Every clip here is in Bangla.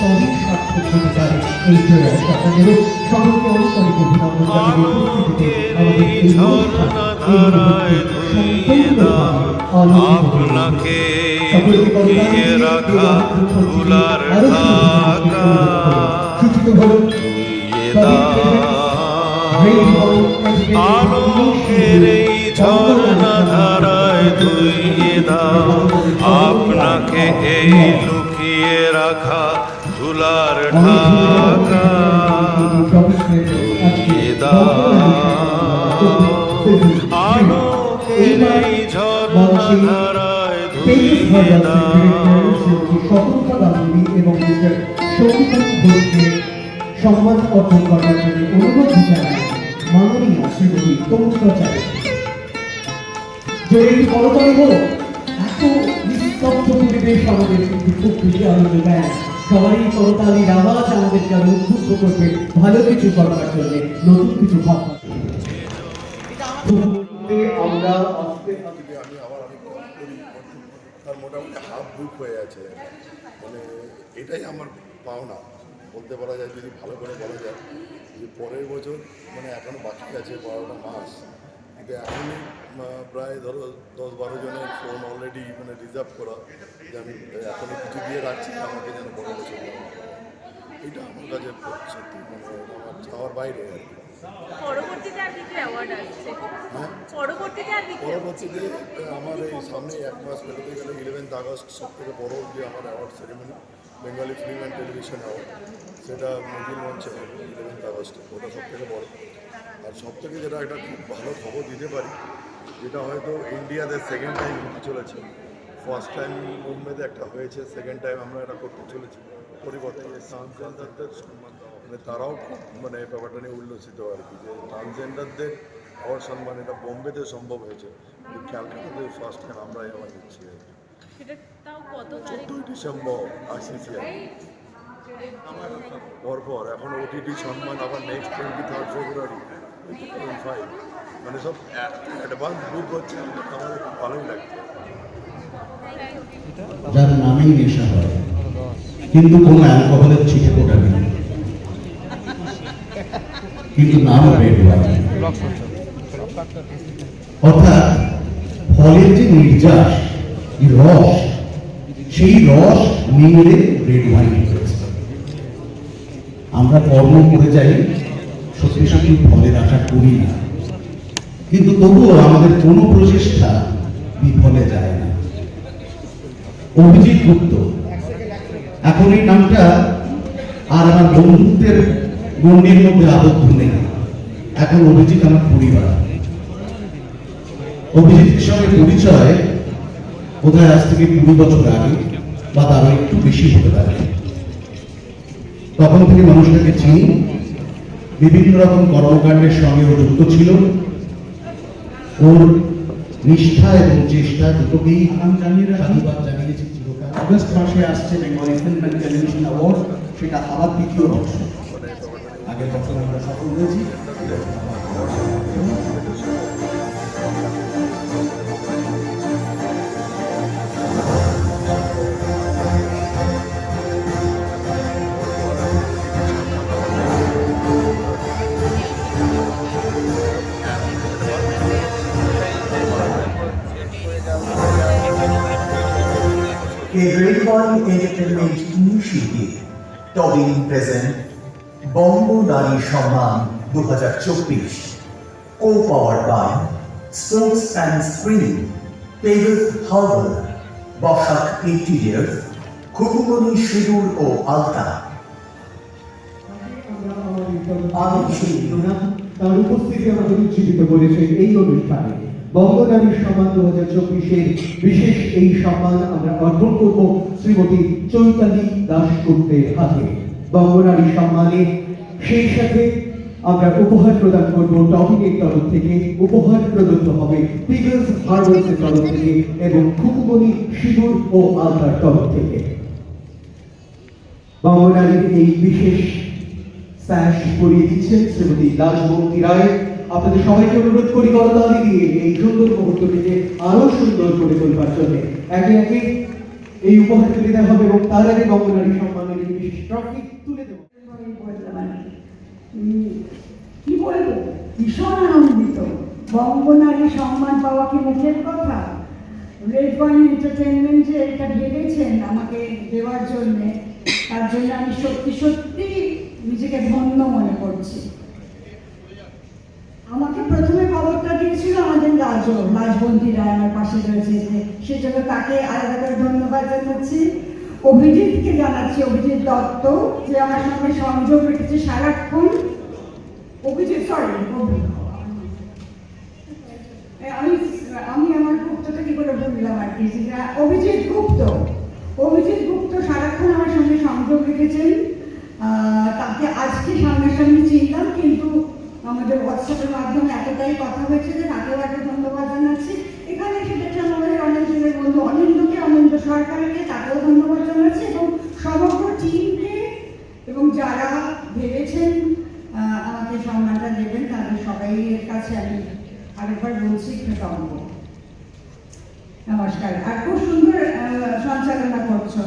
তবেই সার্থক হতে পারে এই প্রয়াস। আপনাদেরও সকলকে অনেক অনেক অভিনন্দন জানিয়ে উপস্থিতিতে আমাদের এই অনুষ্ঠান এই মুহূর্তে সম্পূর্ণভাবে আপনাকে লুকিয়ে রাখা ফুলার ঢাকা ধুইয়ে দাও আলোকের এই ঝর্ণা ধারায় ধুইয়ে দাও আপনাকে এই লুকিয়ে রাখা ধুলার ঢাকা ধুইয়ে দাও আলোকের এই ঝর্ণা ধারায় ধুইয়ে দাও। এবং সৌমিত্র ঘোষকে সম্মান অর্জন করার জন্য অনুরোধ জানাই মাননীয় শ্রীমতী তনুজা চ্যাটার্জি। জরুরি করতালি হলো এত নিস্তব্ধ পরিবেশ আমাদের কিন্তু খুব বেশি আনন্দ দেয়। সবাই করতালির আওয়াজ আমাদেরকে আরো উদ্বুদ্ধ করবে ভালো কিছু করবার জন্য, নতুন কিছু ভাববার। আমরা তার মোটামুটি হাফ বুক হয়ে আছে, মানে এটাই আমার পাওনা বলতে পারা যায়। যদি ভালো করে বলা যায় যে পরের বছর মানে এখনও বাকি আছে 12টা মাস, কিন্তু এখনই প্রায় ধরো 10-12 জনের ফোন অলরেডি মানে রিজার্ভ করা যে আমি এখনই কিছু দিয়ে রাখছি আমাকে যেন পরের বছর এটা আমার কাছে সত্যি মানে আমার চাওয়ার বাইরে আর কি। পরবর্তীতে আমার এই সামনে 1 মাস পেরোতে গেলে 11 আগস্ট সব থেকে বড় যে আমার award ceremony, Bengali film and television award, সেটা নতুন মঞ্চে 11 আগস্টে, ওটা সব থেকে বড়। আর সব থেকে যেটা একটা খুব ভালো খবর দিতে পারি, যেটা হয়তো ইন্ডিয়াতে সেকেন্ড টাইম হতে চলেছে। ফার্স্ট টাইম মুম্বাইতে একটা হয়েছে, সেকেন্ড টাইম আমরা এটা করতে চলেছি। পরিবর্তনে ট্রান্সজেন্ডারদের সম্মান দেওয়া, মানে তারাও খুব মানে ব্যাপারটা নিয়ে উল্লসিত আর কি, যে ট্রান্সজেন্ডারদের হওয়ার সম্মান এটা বোম্বেতে সম্ভব হয়েছে, কিন্তু ক্যালকাটাতে ফার্স্ট টাইম আমরাই আবার নিচ্ছি আর কি। 14ই ডিসেম্বর ICCI পরপর এখন OTT সম্মান, আবার নেক্সট 23rd ফেব্রুয়ারি 2005, মানে সব অ্যাডভান্স বুক হচ্ছে, আমাদের খুব ভালোই লাগছে। যার নামেই নেশা হয় কিন্তু কোনো অ্যালকোহলের ছিটে ফোটা নেই, কিন্তু নাম রেড ওয়াইন। অর্থাৎ ফলের যে নির্যাস, রস, সেই রস নিংড়ে রেড ওয়াইন হয়েছে। আমরা কর্ম করে যাই, সত্যি সত্যি ফলের আশা করি না, কিন্তু তবুও আমাদের কোনো প্রচেষ্টা বিফলে যায় না। অভিজিৎ গুপ্ত, এখন এই নামটা আর আমার বন্ধুত্বের গণ্ডির মধ্যে আবদ্ধ নেই। এখন অভিজিৎ আমার পরিবার। অভিজিতের সঙ্গে পরিচয় বোধহয় আজ থেকে 20 বছর আগে বা তারও একটু বেশি হতে পারে। তখন থেকে মানুষটাকে চিনি, বিভিন্ন রকম কর্মকাণ্ডের সঙ্গে ও যুক্ত ছিল। ওর নিষ্ঠা এবং চেষ্টা দুটোকেই সাধুবাদ জানিয়েছি চিরকাল। আগস্ট মাসে আসছে Bengali film and television award, সেটা আবার দ্বিতীয় বর্ষ। আগের বছর আমরা সফল হয়েছি। A Grade 1 Entertainment Initiative, Tobin present Bongo Nari Samman 2024, co-powered by Sports and Screen, David Howell, Boshak Interiors, Kukumoni Shidur o Alta. তার উপস্থিতি আমাদের উজ্জীবিত করেছে এই অনুষ্ঠানে। বঙ্গনারী সম্মান 2024-এর বিশেষ এই সম্মান আমরা অর্পণ করব শ্রীমতী চৈতালি দাশগুপ্তের হাতে। বঙ্গনারী সম্মানে সেই সাথে আমরা উপহার প্রদান করব টপিকের তরফ থেকে, উপহার প্রদত্ত হবে পিগলস হার্বালসের তরফ থেকে এবং খুকুমনি শিবুর ও আলতার তরফ থেকে। বঙ্গনারীর এই বিশেষ স্যাশ পরিয়ে দিচ্ছেন শ্রীমতী দাশবন্তী রায়। আপনাদের সবাইকে অনুরোধ করি করতালি দিয়ে এই সুন্দর মুহূর্তটিকে আরো সুন্দর করে তোলবার জন্য। একে একে এই উপহার তুলে দেওয়া হবে এবং তার আগে বঙ্গনারী সম্মানের একটি বিশেষ ট্রফি তুলে দেওয়া হবে। কি বলবো, ভীষণ আনন্দিত। বঙ্গনারী সম্মান পাওয়া কি মুখের কথা? রেড ওয়ান এন্টারটেনমেন্ট যে এটা ভেবেছেন আমাকে দেওয়ার জন্য, তার জন্য আমি সত্যি সত্যি নিজেকে ধন্য মনে করছি। আমাকে প্রথমে খবরটা দিয়েছিল আমাদের রাজবন্তী রায় আমার পাশে রয়েছে, যে সেজন্য তাকে আলাদা করে ধন্যবাদ জানাচ্ছি। অভিজিৎকে জানাচ্ছি, অভিজিৎ দত্ত, যে আমার সঙ্গে সংযোগ রেখেছে সারাক্ষণ। অভিজিৎ, সরি, আমি আমার গুপ্তটা কি করে বললাম আর কি, অভিজিৎ গুপ্ত সারাক্ষণ আমার সঙ্গে সংযোগ রেখেছেন। তাকে আজকে সামনাসামনি চিনলাম, কিন্তু আমাদের হোয়াটসঅ্যাপের মাধ্যমে এতটাই কথা হয়েছে যে তাকেও একটা ধন্যবাদ জানাচ্ছি। এখানে সেটা আমাদের অনেকজনের বন্ধু অনিন্দকে, অনিন্দ সরকারকে, তাকেও ধন্যবাদ জানাচ্ছি, এবং সমগ্র টিমকে, এবং যারা ভেবেছেন আমাকে সম্মানটা দেবেন তাদের সবাইয়ের কাছে আমি আরেকবার বলছি কৃতজ্ঞ। নমস্কার। আর খুব সুন্দর সঞ্চালনা করছো,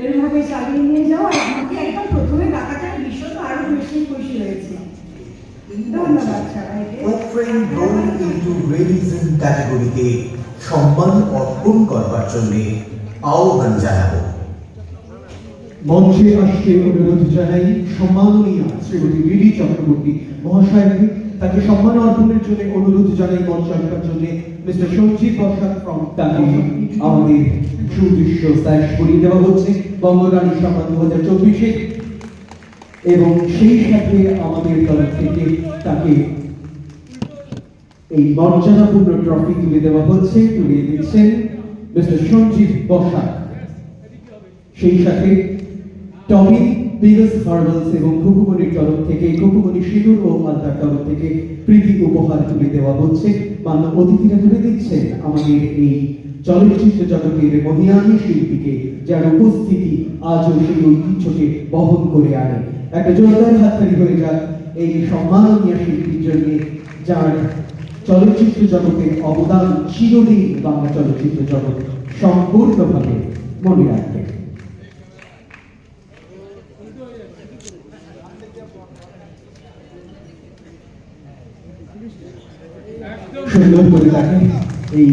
এরভাবে চালিয়ে নিয়ে যাও। আর আমাকে একদম প্রথমে ডাকাটার ভীষণ আরো বেশি খুশি হয়েছে। ধন্যবাদ সবাইকে। প্রোফ্রেন রোল ইনটু রেডিজম ক্যাটাগরিতে সম্মান অর্পণ করবার জন্য আহ্বান জানাবো। মঞ্চে আসতে অনুরোধ জানাই সম্মাননীয় শ্রীমতী বিডি চক্রবর্তী মহাশয়কে। তাকে সম্মান অর্পণের জন্য অনুরোধ জানাই মঞ্চে আসবার জন্য মিস্টার সঞ্জীব বসাক ফ্রম তাকে আমাদের সুদৃশ্য স্যাশ করিয়ে দেওয়া হচ্ছে বঙ্গনারী সম্মান 2024-এ, এবং সেই সাথে আমাদের তরফ থেকে তাকে এই মর্যাদাপূর্ণ ট্রফি তুলে দেওয়া হচ্ছে, তুলে দিচ্ছেন মিস্টার সঞ্জীব বসাক। সেই সাথে টমি বিগস হার্বালস এবং কুকুমনির তরফ থেকে, কুকুমনি সিঁদুর ও আলতার তরফ থেকে প্রীতি উপহার তুলে দেওয়া হচ্ছে। মান্য অতিথিরা তুলে দিচ্ছেন আমাদের এই চলচ্চিত্র জগতের মহিয়ানী শিল্পীকে, যার উপস্থিতি আজও সেই ঐতিহ্যকে বহন করে আনে। একটা জোরদার হাততালি হয়ে যাক এই সম্মাননীয় শিল্পীর জন্য, যার চলচ্চিত্র জগতের অবদান চিরদিন বাংলা চলচ্চিত্র জগৎ সম্পূর্ণভাবে মনে রাখবে। সুন্দর করে তাকে এই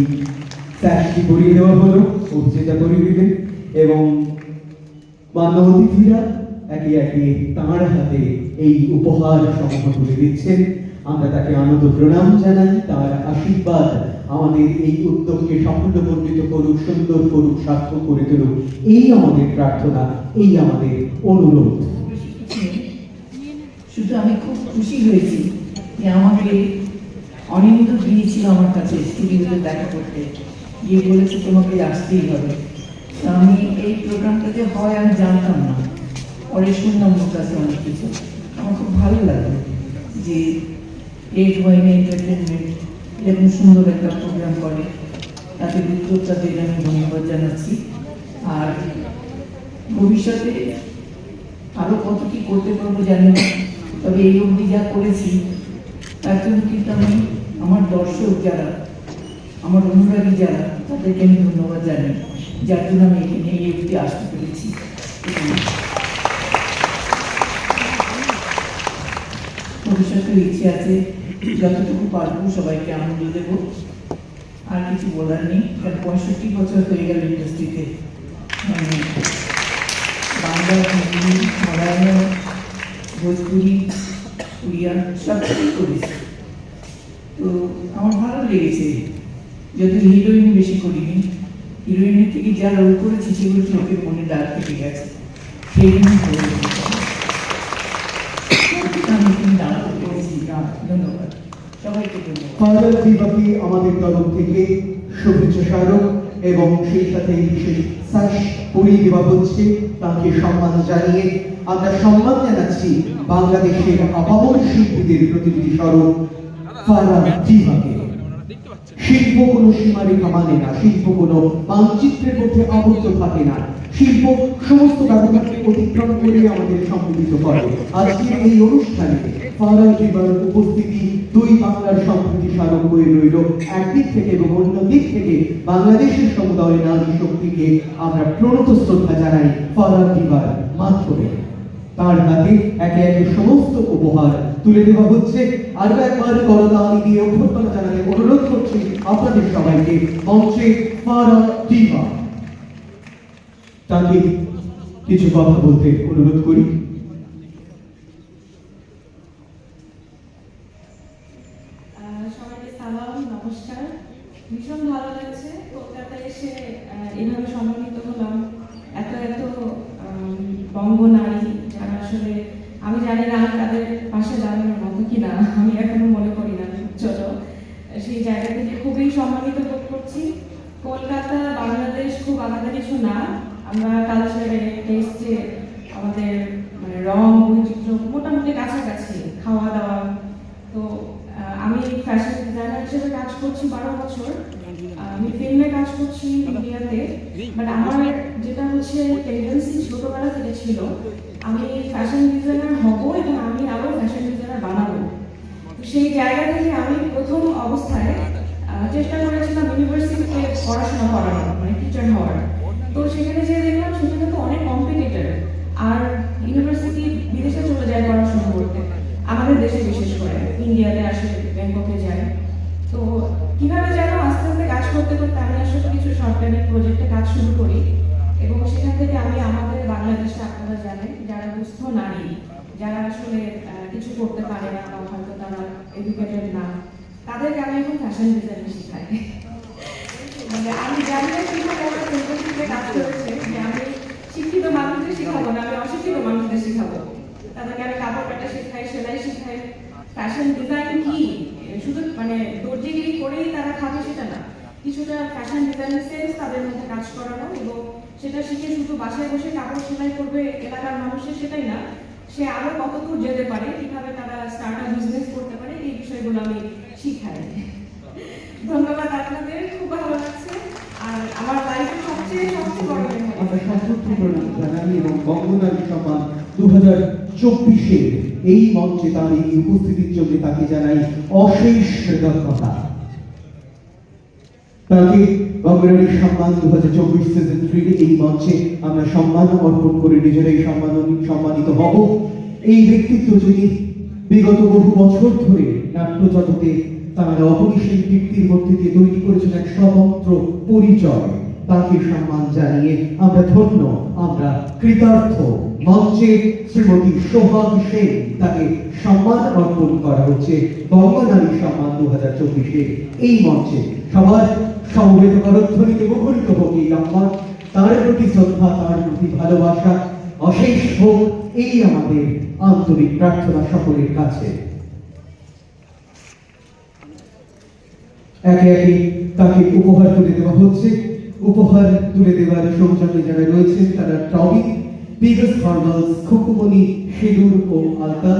স্যাশটি পরিয়ে দেওয়া হলো, অভিনেতা পরিয়ে দিলেন, এবং মান্য অতিথিরা একে একে তাঁর হাতে এই উপহার সমূহ তুলে দিচ্ছেন। আমরা তাকে আনন্দ প্রণাম জানাই, তার আশীর্বাদ আমাদের এই উদ্যোগকে সাফল্যমণ্ডিত করুক, সুন্দর করুক, সার্থক করে তুলুক, এই আমাদের প্রার্থনা, এই আমাদের অনুরোধ। শুধু আমি খুব খুশি হয়েছি যে আমাকে অনিন্দ গিয়েছিল আমার কাছে স্টুডিওতে দেখা করতে, গিয়ে বলেছে তোমাকে আসতেই হবে। তো আমি এই প্রোগ্রামটাতে হয় আমি জানতাম না, পরে শুনলাম ওর কাছে অনেক কিছু। আমার খুব ভালো লাগলো যে রেড ওয়াইন এন্টারটেনমেন্ট এরকম সুন্দর একটা প্রোগ্রাম করে, তাতে উদ্যোক্তাদের আমি ধন্যবাদ জানাচ্ছি। আর ভবিষ্যতে আরও কত কী করতে পারবো জানি না, তবে এই অবধি যা করেছি তার জন্য কিন্তু আমি আমার দর্শক যারা, আমার অনুরাগী যারা, তাদেরকে আমি ধন্যবাদ জানাই, যার জন্য আমি এখানে এই অবধি আসতে পেরেছি। ভবিষ্যতে ইচ্ছে আছে যতটুকু পারবো সবাইকে আনন্দ দেবো। আর কিছু বলার নেই, কারণ 65 বছর হয়ে গেল ইন্ডাস্ট্রিতে, মানে বাংলা, হিন্দি, মালায়ালাম, ভোজপুরি, উড়িয়া সব কিছুই করেছি। তো আমার ভালো লেগেছে, যদিও হিরোইন বেশি করিনি, হিরোইনের থেকে যা রোল করেছি সেগুলো লোকের মনে দাগ থেকে গেছে, সেই জন্য আমি তুমি দাঁড়াতে পেরেছি। ধন্যবাদ সবাইকে, ধন্যবাদ। ফাদার দিবাকে আমাদের তরফ থেকে শুভেচ্ছা স্মারক এবং সেই সাথে বিশেষ স্যাশ পরিয়ে দেওয়া হচ্ছে। তাকে সম্মান জানিয়ে আমরা সম্মান জানাচ্ছি বাংলাদেশের আপামর শিল্পীদের প্রতিনিধি স্বরূপ ফাদার দিবাকে। শিল্প কোনো সীমারেখা মানে না, শিল্প কোনো মানচিত্রের মধ্যে আবদ্ধ থাকে না, শিল্প সমস্ত ব্যবধানকে অতিক্রম করে আমাদের সম্মিলিত করে। আজকের এই অনুষ্ঠানে ফারাহ দিবার উপস্থিতি দুই বাংলার সম্প্রীতি স্মারক হয়ে রইল একদিক থেকে, এবং অন্য দিক থেকে বাংলাদেশের সমুদায় নারী শক্তিকে আমরা প্রণত শ্রদ্ধা জানাই ফারাহ দিবার মাধ্যমে। তার হাতে একে একে সমস্ত উপহার তুলে দেওয়া হচ্ছে। আরো একবার করতালি দিয়ে অভ্যর্থনা জানাতে অনুরোধ করছি আপনাদের সবাইকে মঞ্চে ফারাহ দিবা। তাকে কিছু কথা বলতে অনুরোধ করি। সবাইকে সালাম, নমস্কার। ভীষণ ভালো লাগছে কলকাতায় এসে এইভাবে সম্মানিত হলাম। এত বঙ্গ নারী যারা আসলে আমি জানি না আমি তাদের পাশে দাঁড়ানোর মতো কিনা, আমি এখনো মনে করি না ছোট, সেই জায়গা থেকে খুবই সম্মানিত বোধ করছি। কলকাতা বাংলাদেশ খুব আলাদা কিছু না, আমরা কালচারে টেস্টে আমাদের মানে রং বৈচিত্র্য মোটামুটি কাছাকাছি, খাওয়া দাওয়া। তো আমি ফ্যাশন ডিজাইনার হিসেবে কাজ করছি 12 বছর। আমি ফিল্মে কাজ করছি ইন্ডিয়াতে, বাট আমার যেটা হচ্ছে টেন্ডেন্সি ছোটবেলা থেকে ছিল আমি ফ্যাশন ডিজাইনার হব এবং আমি আরো ফ্যাশন ডিজাইনার বানাবো। তো সেই জায়গা থেকে আমি প্রথম অবস্থায় চেষ্টা করেছিলাম ইউনিভার্সিটিতে পড়াশোনা করার, মানে টিচার হওয়ার। তো সেখানে যে দেখলাম সেখানে তো অনেক কম্পিটিটর, আর ইউনিভার্সিটি বিদেশে চলে যায় পড়াশোনা করতে, আমাদের দেশে বিশেষ করে ইন্ডিয়াতে আসে, ব্যাংককে যায়। তো কিভাবে যেন আস্তে আস্তে কাজ করতে করতে আমি আসলে কিছু সরকারি প্রজেক্টে কাজ শুরু করি, এবং সেখান থেকে আমি আমাদের বাংলাদেশে, আপনারা জানেন, যারা দুস্থ নারী, যারা আসলে কিছু করতে পারে না বা হয়তো তারা এডুকেটেড না, তাদেরকে আমি এখন ফ্যাশন ডিজাইনিং শেখাই। মানে আমি জানি না কিভাবে আমার সেন্টারশিপে কাজ করেছে যে আমি শিক্ষিত মানুষদের শেখাবো না, আমি অশিক্ষিত মানুষদের শেখাবো। তাদেরকে আমি কাপড় কাটা শেখাই, সেলাই শেখাই, ফ্যাশন ডিজাইন কি শুধু মানে দর্জিগিরি করেই তারা খাবে সেটা না, কিছুটা ফ্যাশন ডিজাইনের সেন্স তাদের মধ্যে কাজ করানো, এবং সেটা শিখে শুধু বাসায় বসে কাপড় সেলাই করবে এলাকার মানুষের সেটাই না, সে আরো কতদূর যেতে পারে, কিভাবে তারা স্টার্টআপ বিজনেস করতে পারে, এই বিষয়গুলো আমি শিখাই। ধন্যবাদ আপনাদের, খুব ভালো লাগছে। আর আমার লাইফের সবচেয়ে বড় আমরা সশস্ত্র প্রণাম জানাই এবং বঙ্গনারী সম্মান 2024 এই মঞ্চে তার এই উপস্থিতির জন্য তাকে জানাই অশেষ কৃতজ্ঞতা। তাকে বঙ্গনারী সম্মান 2024 সিজন 3 এই মঞ্চে আমরা সম্মান অর্পণ করে নিজেরাই সম্মানিত হব। এই ব্যক্তিত্ব যিনি বিগত বহু বছর ধরে নাট্য জগতে তার অপরিসীম কীর্তির মধ্যে দিয়ে তৈরি করেছেন এক স্বতন্ত্র পরিচয়, তাকে সম্মান জানিয়ে আমরা ধন্য, আমরা কৃতার্থ। মঞ্চে শ্রীমতী সোহাগ সেন, তাকে সম্মান অর্পণ করা হচ্ছে বঙ্গনারী সম্মান 2024 এই মঞ্চে। সবার সমবেত করধ্বনিতে মুখরিত হোক এই সম্মান, তার প্রতি শ্রদ্ধা, তার প্রতি ভালোবাসা অশেষ হোক, এই আমাদের আন্তরিক প্রার্থনা সকলের কাছে। একে একে তাকে উপহার তুলে দেওয়া হচ্ছে। উপহার তুলে দেওয়ার সৌজন্যে যারা রয়েছেন তারা টবি, বিগস হার্বালস, খুকুমনি, সিঁদুর ও আলতা।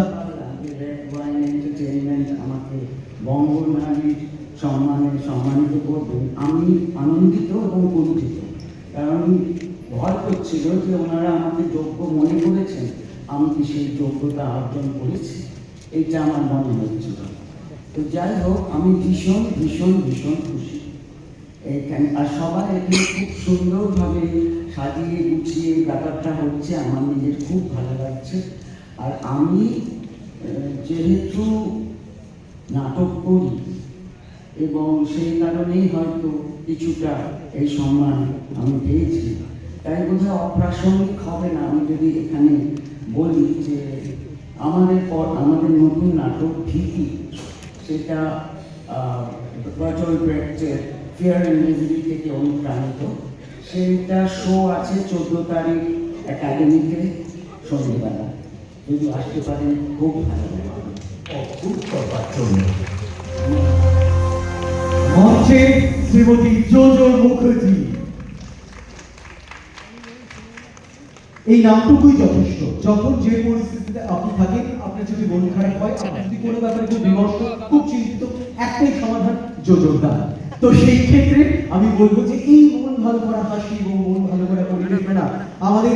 এন্টারটেইনমেন্ট আমাকে বঙ্গনারীর সম্মানে সম্মানিত করবেন। আমি আনন্দিত এবং কুণ্ঠিত, কারণ ভয় করছিল যে ওনারা আমাকে যোগ্য মনে করেছেন, আমি কি সেই যোগ্যতা অর্জন করেছি, এটা আমার মনে হচ্ছিল। তো যাই হোক, আমি ভীষণ ভীষণ ভীষণ খুশি এখানে, আর সবাই এখানে খুব সুন্দরভাবে সাজিয়ে গুছিয়ে ব্যাপারটা হচ্ছে, আমার নিজের খুব ভালো লাগছে। আর আমি যেহেতু নাটক করি এবং সেই কারণেই হয়তো কিছুটা এই সম্মান আমি পেয়েছি, তাই বোধহয় অপ্রাসঙ্গিক হবে না আমি যদি এখানে বলি যে আমাদের নতুন নাটক ভীতি, সেটা বার্টোল্ট ব্রেক্টের ফিয়ার অ্যান্ড মিজারি থেকে অনুপ্রাণিত। সেইটা শো আছে 14 তারিখ একাডেমিতে সন্ধ্যেবেলা, যদি আসতে পারেন খুব ভালো লাগবে। মঞ্চে শ্রীমতী জোজো মুখার্জি। এই নামটুকুই যথেষ্ট। যখন যে পরিস্থিতিতে আপনি থাকেন, আপনার যদি মন খারাপ হয়, আপনি যদি কোনো ব্যাপারে খুব বিমর্ষ, খুব চিন্তিত, একটাই সমাধান, জোজোর গান। তো সেই ক্ষেত্রে আমি বলবো যে এই মন ভালো করা হাসি এবং মন ভালো করা পরিবেশনা আমাদের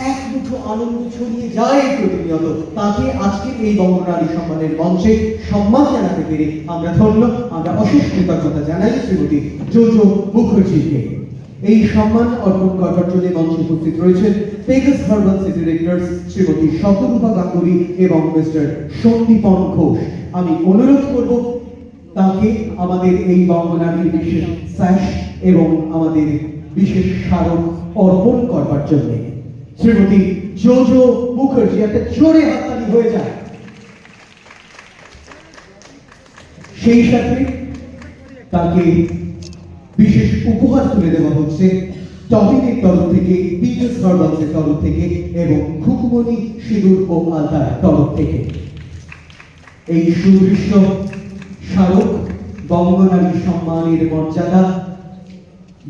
এক মুঠো আনন্দ ছড়িয়ে যায় প্রতিনিয়ত, তাকে আজকে এই বঙ্গনারী সম্মানের মঞ্চে সম্মান জানাতে পেরে আমরা ধন্য। আমরা অশেষ কৃতজ্ঞতা জানাই শ্রীমতী জোজো মুখার্জিকে। এই সম্মান অর্পণ করবার জন্য মঞ্চে উপস্থিত রয়েছেন পেগাস হার্বালসের ডিরেক্টর শ্রীমতী শতরূপা গাঙ্গুলি এবং মিস্টার সন্দীপন ঘোষ। আমি অনুরোধ করব তাকে আমাদের এই বঙ্গনারীর বিশেষ স্যাশ এবং আমাদের বিশেষ স্মারক অর্পণ করবার জন্য। শ্রীমতী জোজো মুখার্জি, একটা জোরে হাততালি হয়ে যায়। সেই সাথে তাকে বিশেষ উপহার তুলে দেওয়া হচ্ছে টপিনের তরফ থেকে, পিটার্স হার্বালসের তরফ থেকে এবং খুকুমনি সিঁদুর ও আলতার তরফ থেকে। এই সুদৃশ্য স্মারক বঙ্গনারী সম্মানের মর্যাদা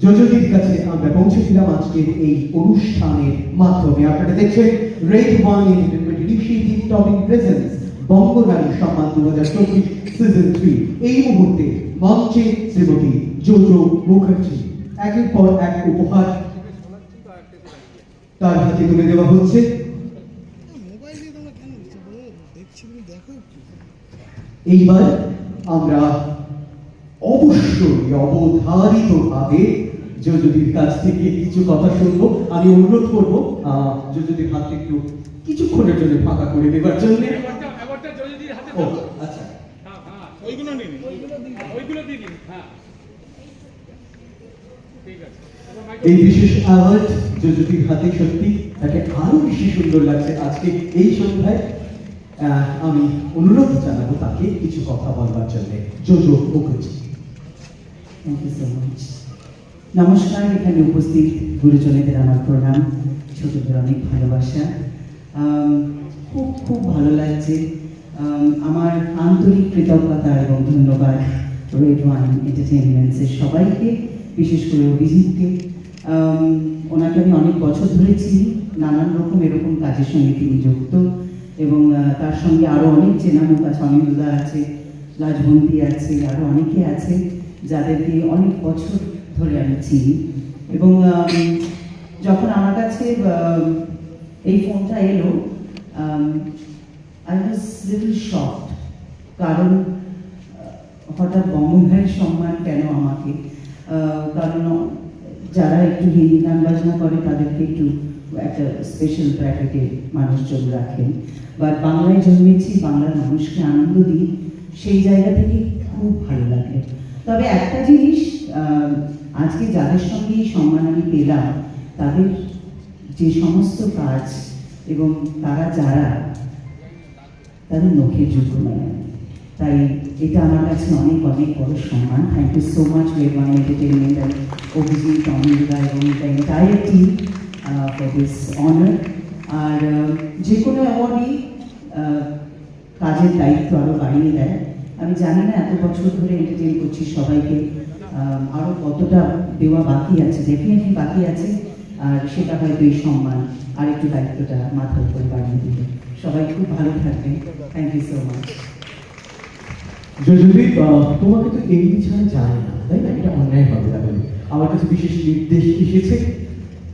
যোজনীর কাছে আমরা পৌঁছেছিলাম আজকের এই অনুষ্ঠানের মাধ্যমে। আপনারা দেখছেন red one entertainment initiative topping presence Banganari Samman 2024 season 3। এই মুহূর্তে মঞ্চে শ্রীমতী জোজো মুখার্জি। একের পর এক উপহার তার হাতে তুলে দেওয়া হচ্ছে। এইবার আমরা অবশ্যই অবধারিতভাবে যোজনীর কাছ থেকে কিছু কথা শুনবো। আমি অনুরোধ করবো যোজনীর হাতে একটু কিছুক্ষণের জন্য ফাঁকা করে দেবার জন্য। ও আচ্ছা, এই বিশেষ অ্যাওয়ার্ড যোজনীর হাতে সত্যি তাকে আরো বেশি সুন্দর লাগছে আজকে এই সন্ধ্যায়। আমি অনুরোধ জানাবো তাকে কিছু কথা বলবার জন্য। Jojo Mukherjee. Thank you so much. নমস্কার, এখানে উপস্থিত গুরুজনেদের আমার প্রণাম, ছোটদের অনেক ভালোবাসা। খুব খুব ভালো লাগছে। আমার আন্তরিক কৃতজ্ঞতা এবং ধন্যবাদ রেড ওয়ান এন্টারটেইনমেন্টসের সবাইকে, বিশেষ করে অভিজিৎকে। ওনাকে আমি অনেক বছর ধরে চিনি, নানান রকম এরকম কাজের সঙ্গে তিনি যুক্ত এবং তার সঙ্গে আরও অনেক চেনা মুখ আছে, অনিন্দা আছে, লাজবন্তী আছে, আরও অনেকে আছে যাদেরকে অনেক বছর ধরে আমি চিনি। এবং যখন আমার কাছে এই ফোনটা এলো, আই ওয়াজ লিটল শকড, কারণ হঠাৎ বঙ্গভাইয়ের সম্মান কেন আমাকে? কারণ যারা একটু হিন্দি গান বাজনা করে তাদেরকে একটু একটা স্পেশাল ব্র্যাকেটে মানুষজন রাখেন, বা বাংলায় জন্মেছি, বাংলার মানুষকে আনন্দ দিই, সেই জায়গা থেকে খুব ভালো লাগে। তবে একটা জিনিস, আজকে যাদের সঙ্গে এই সম্মান আমি পেলাম, তাদের যে সমস্ত কাজ এবং তারা যারা, তাদের নখের যোগ্য নয়। তাই এটা আমার কাছে অনেক অনেক বড় সম্মান। Thank you so much red one entertainment and Abhijit, Aninda এবং the entire team for this honour. আর যে কোনো অ্যাওয়ার্ডই কাজের দায়িত্ব আরও বাড়িয়ে দেয়। আমি জানি না এত বছর ধরে এন্টারটেইন করছি সবাইকে, আরও কতটা দেওয়া বাকি আছে, ডেফিনেটলি বাকি আছে। আর সেটা হয়তো এই সম্মান আর একটু দায়িত্বটা মাথার উপর বাড়িয়ে দিবে। সবাই খুব ভালো থাকবেন। Thank you so much. Yojani, তোমাকে তো এই ছাড়া যায় না, তাই না? এটা অন্যায় হবে না বলে আমার কাছে বিশেষ নির্দেশ এসেছে,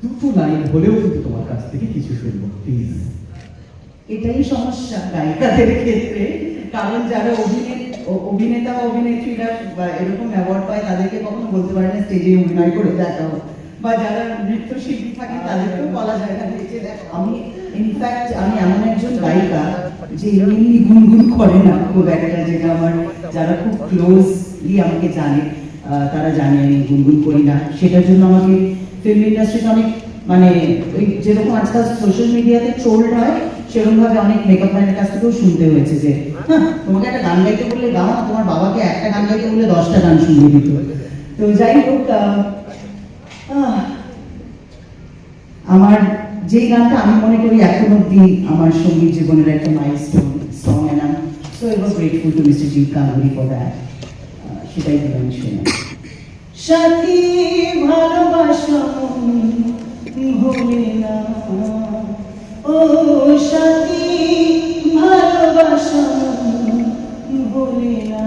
দুটো লাইন হলেও কিন্তু তোমার কাছ থেকে কিছু শুনবো প্লিজ। এটাই সমস্যা গায়িকাদের ক্ষেত্রে, কারণ যারা অভিনেতা বা অভিনেত্রীরা বা এরকম অ্যাওয়ার্ড পায় তাদেরকে কখনো বলতে পারে না স্টেজে অভিনয় করে দেখাও, বা যারা নৃত্যশিল্পী থাকে তাদেরকেও বলা যায় না যে আমি ইনফ্যাক্ট আমি এমন একজন গায়িকা যে এমনি গুনগুন করে না খুব একটা, যেটা আমার যারা খুব ক্লোজলি আমাকে জানে তারা জানে আমি গুনগুন করি না। সেটার জন্য আমাকে ফিল্ম ইন্ডাস্ট্রিতে অনেক মানে ওই যেরকম আজকাল সোশ্যাল মিডিয়াতে ট্রোলড হয়, সেরকম ভাবে অনেক মেকআপ ম্যানের কাছ থেকেও শুনতে হয়েছে যে তোমাকে একটা গান গাইতে বললে গাও না, তোমার বাবাকে একটা গান গাইতে বললে 10টা গান শুনিয়ে দিত। তো যাই হোক, আমার যেই গানটা আমি মনে করি এখন অব্দি আমার সঙ্গীত জীবনের একটা milestone song, and I am so ever grateful to mister G Ganguly for that. সেটাই আমি শুনি। সাথী ভালোবাসা ভুলে না, ও সাথী ভালোবাসা ভুলে না,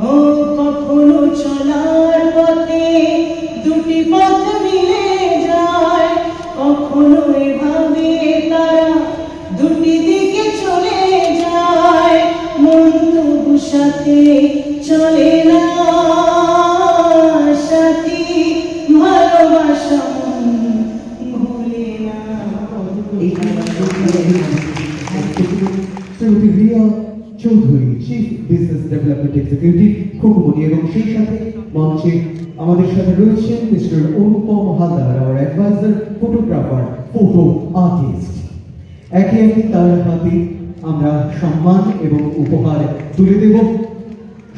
ও কখনো চলার পথে দুটি পথ মিলে যায়, কখনো এভাবে তারা দুটি দিকে চলে যায়, মন তবু সাথে চলে না, সাথী ভালোবাসা মন ভুলে না। Shrimati Riya Chowdhury, chief business development executive, Khukumoni, এবং সেই সাথে মঞ্চে আমাদের সাথে রয়েছেন mister Anupam Haldar, our advisor, photographer, photo artist. একে একে তার হাতে আমরা সম্মান এবং উপহার তুলে দেব।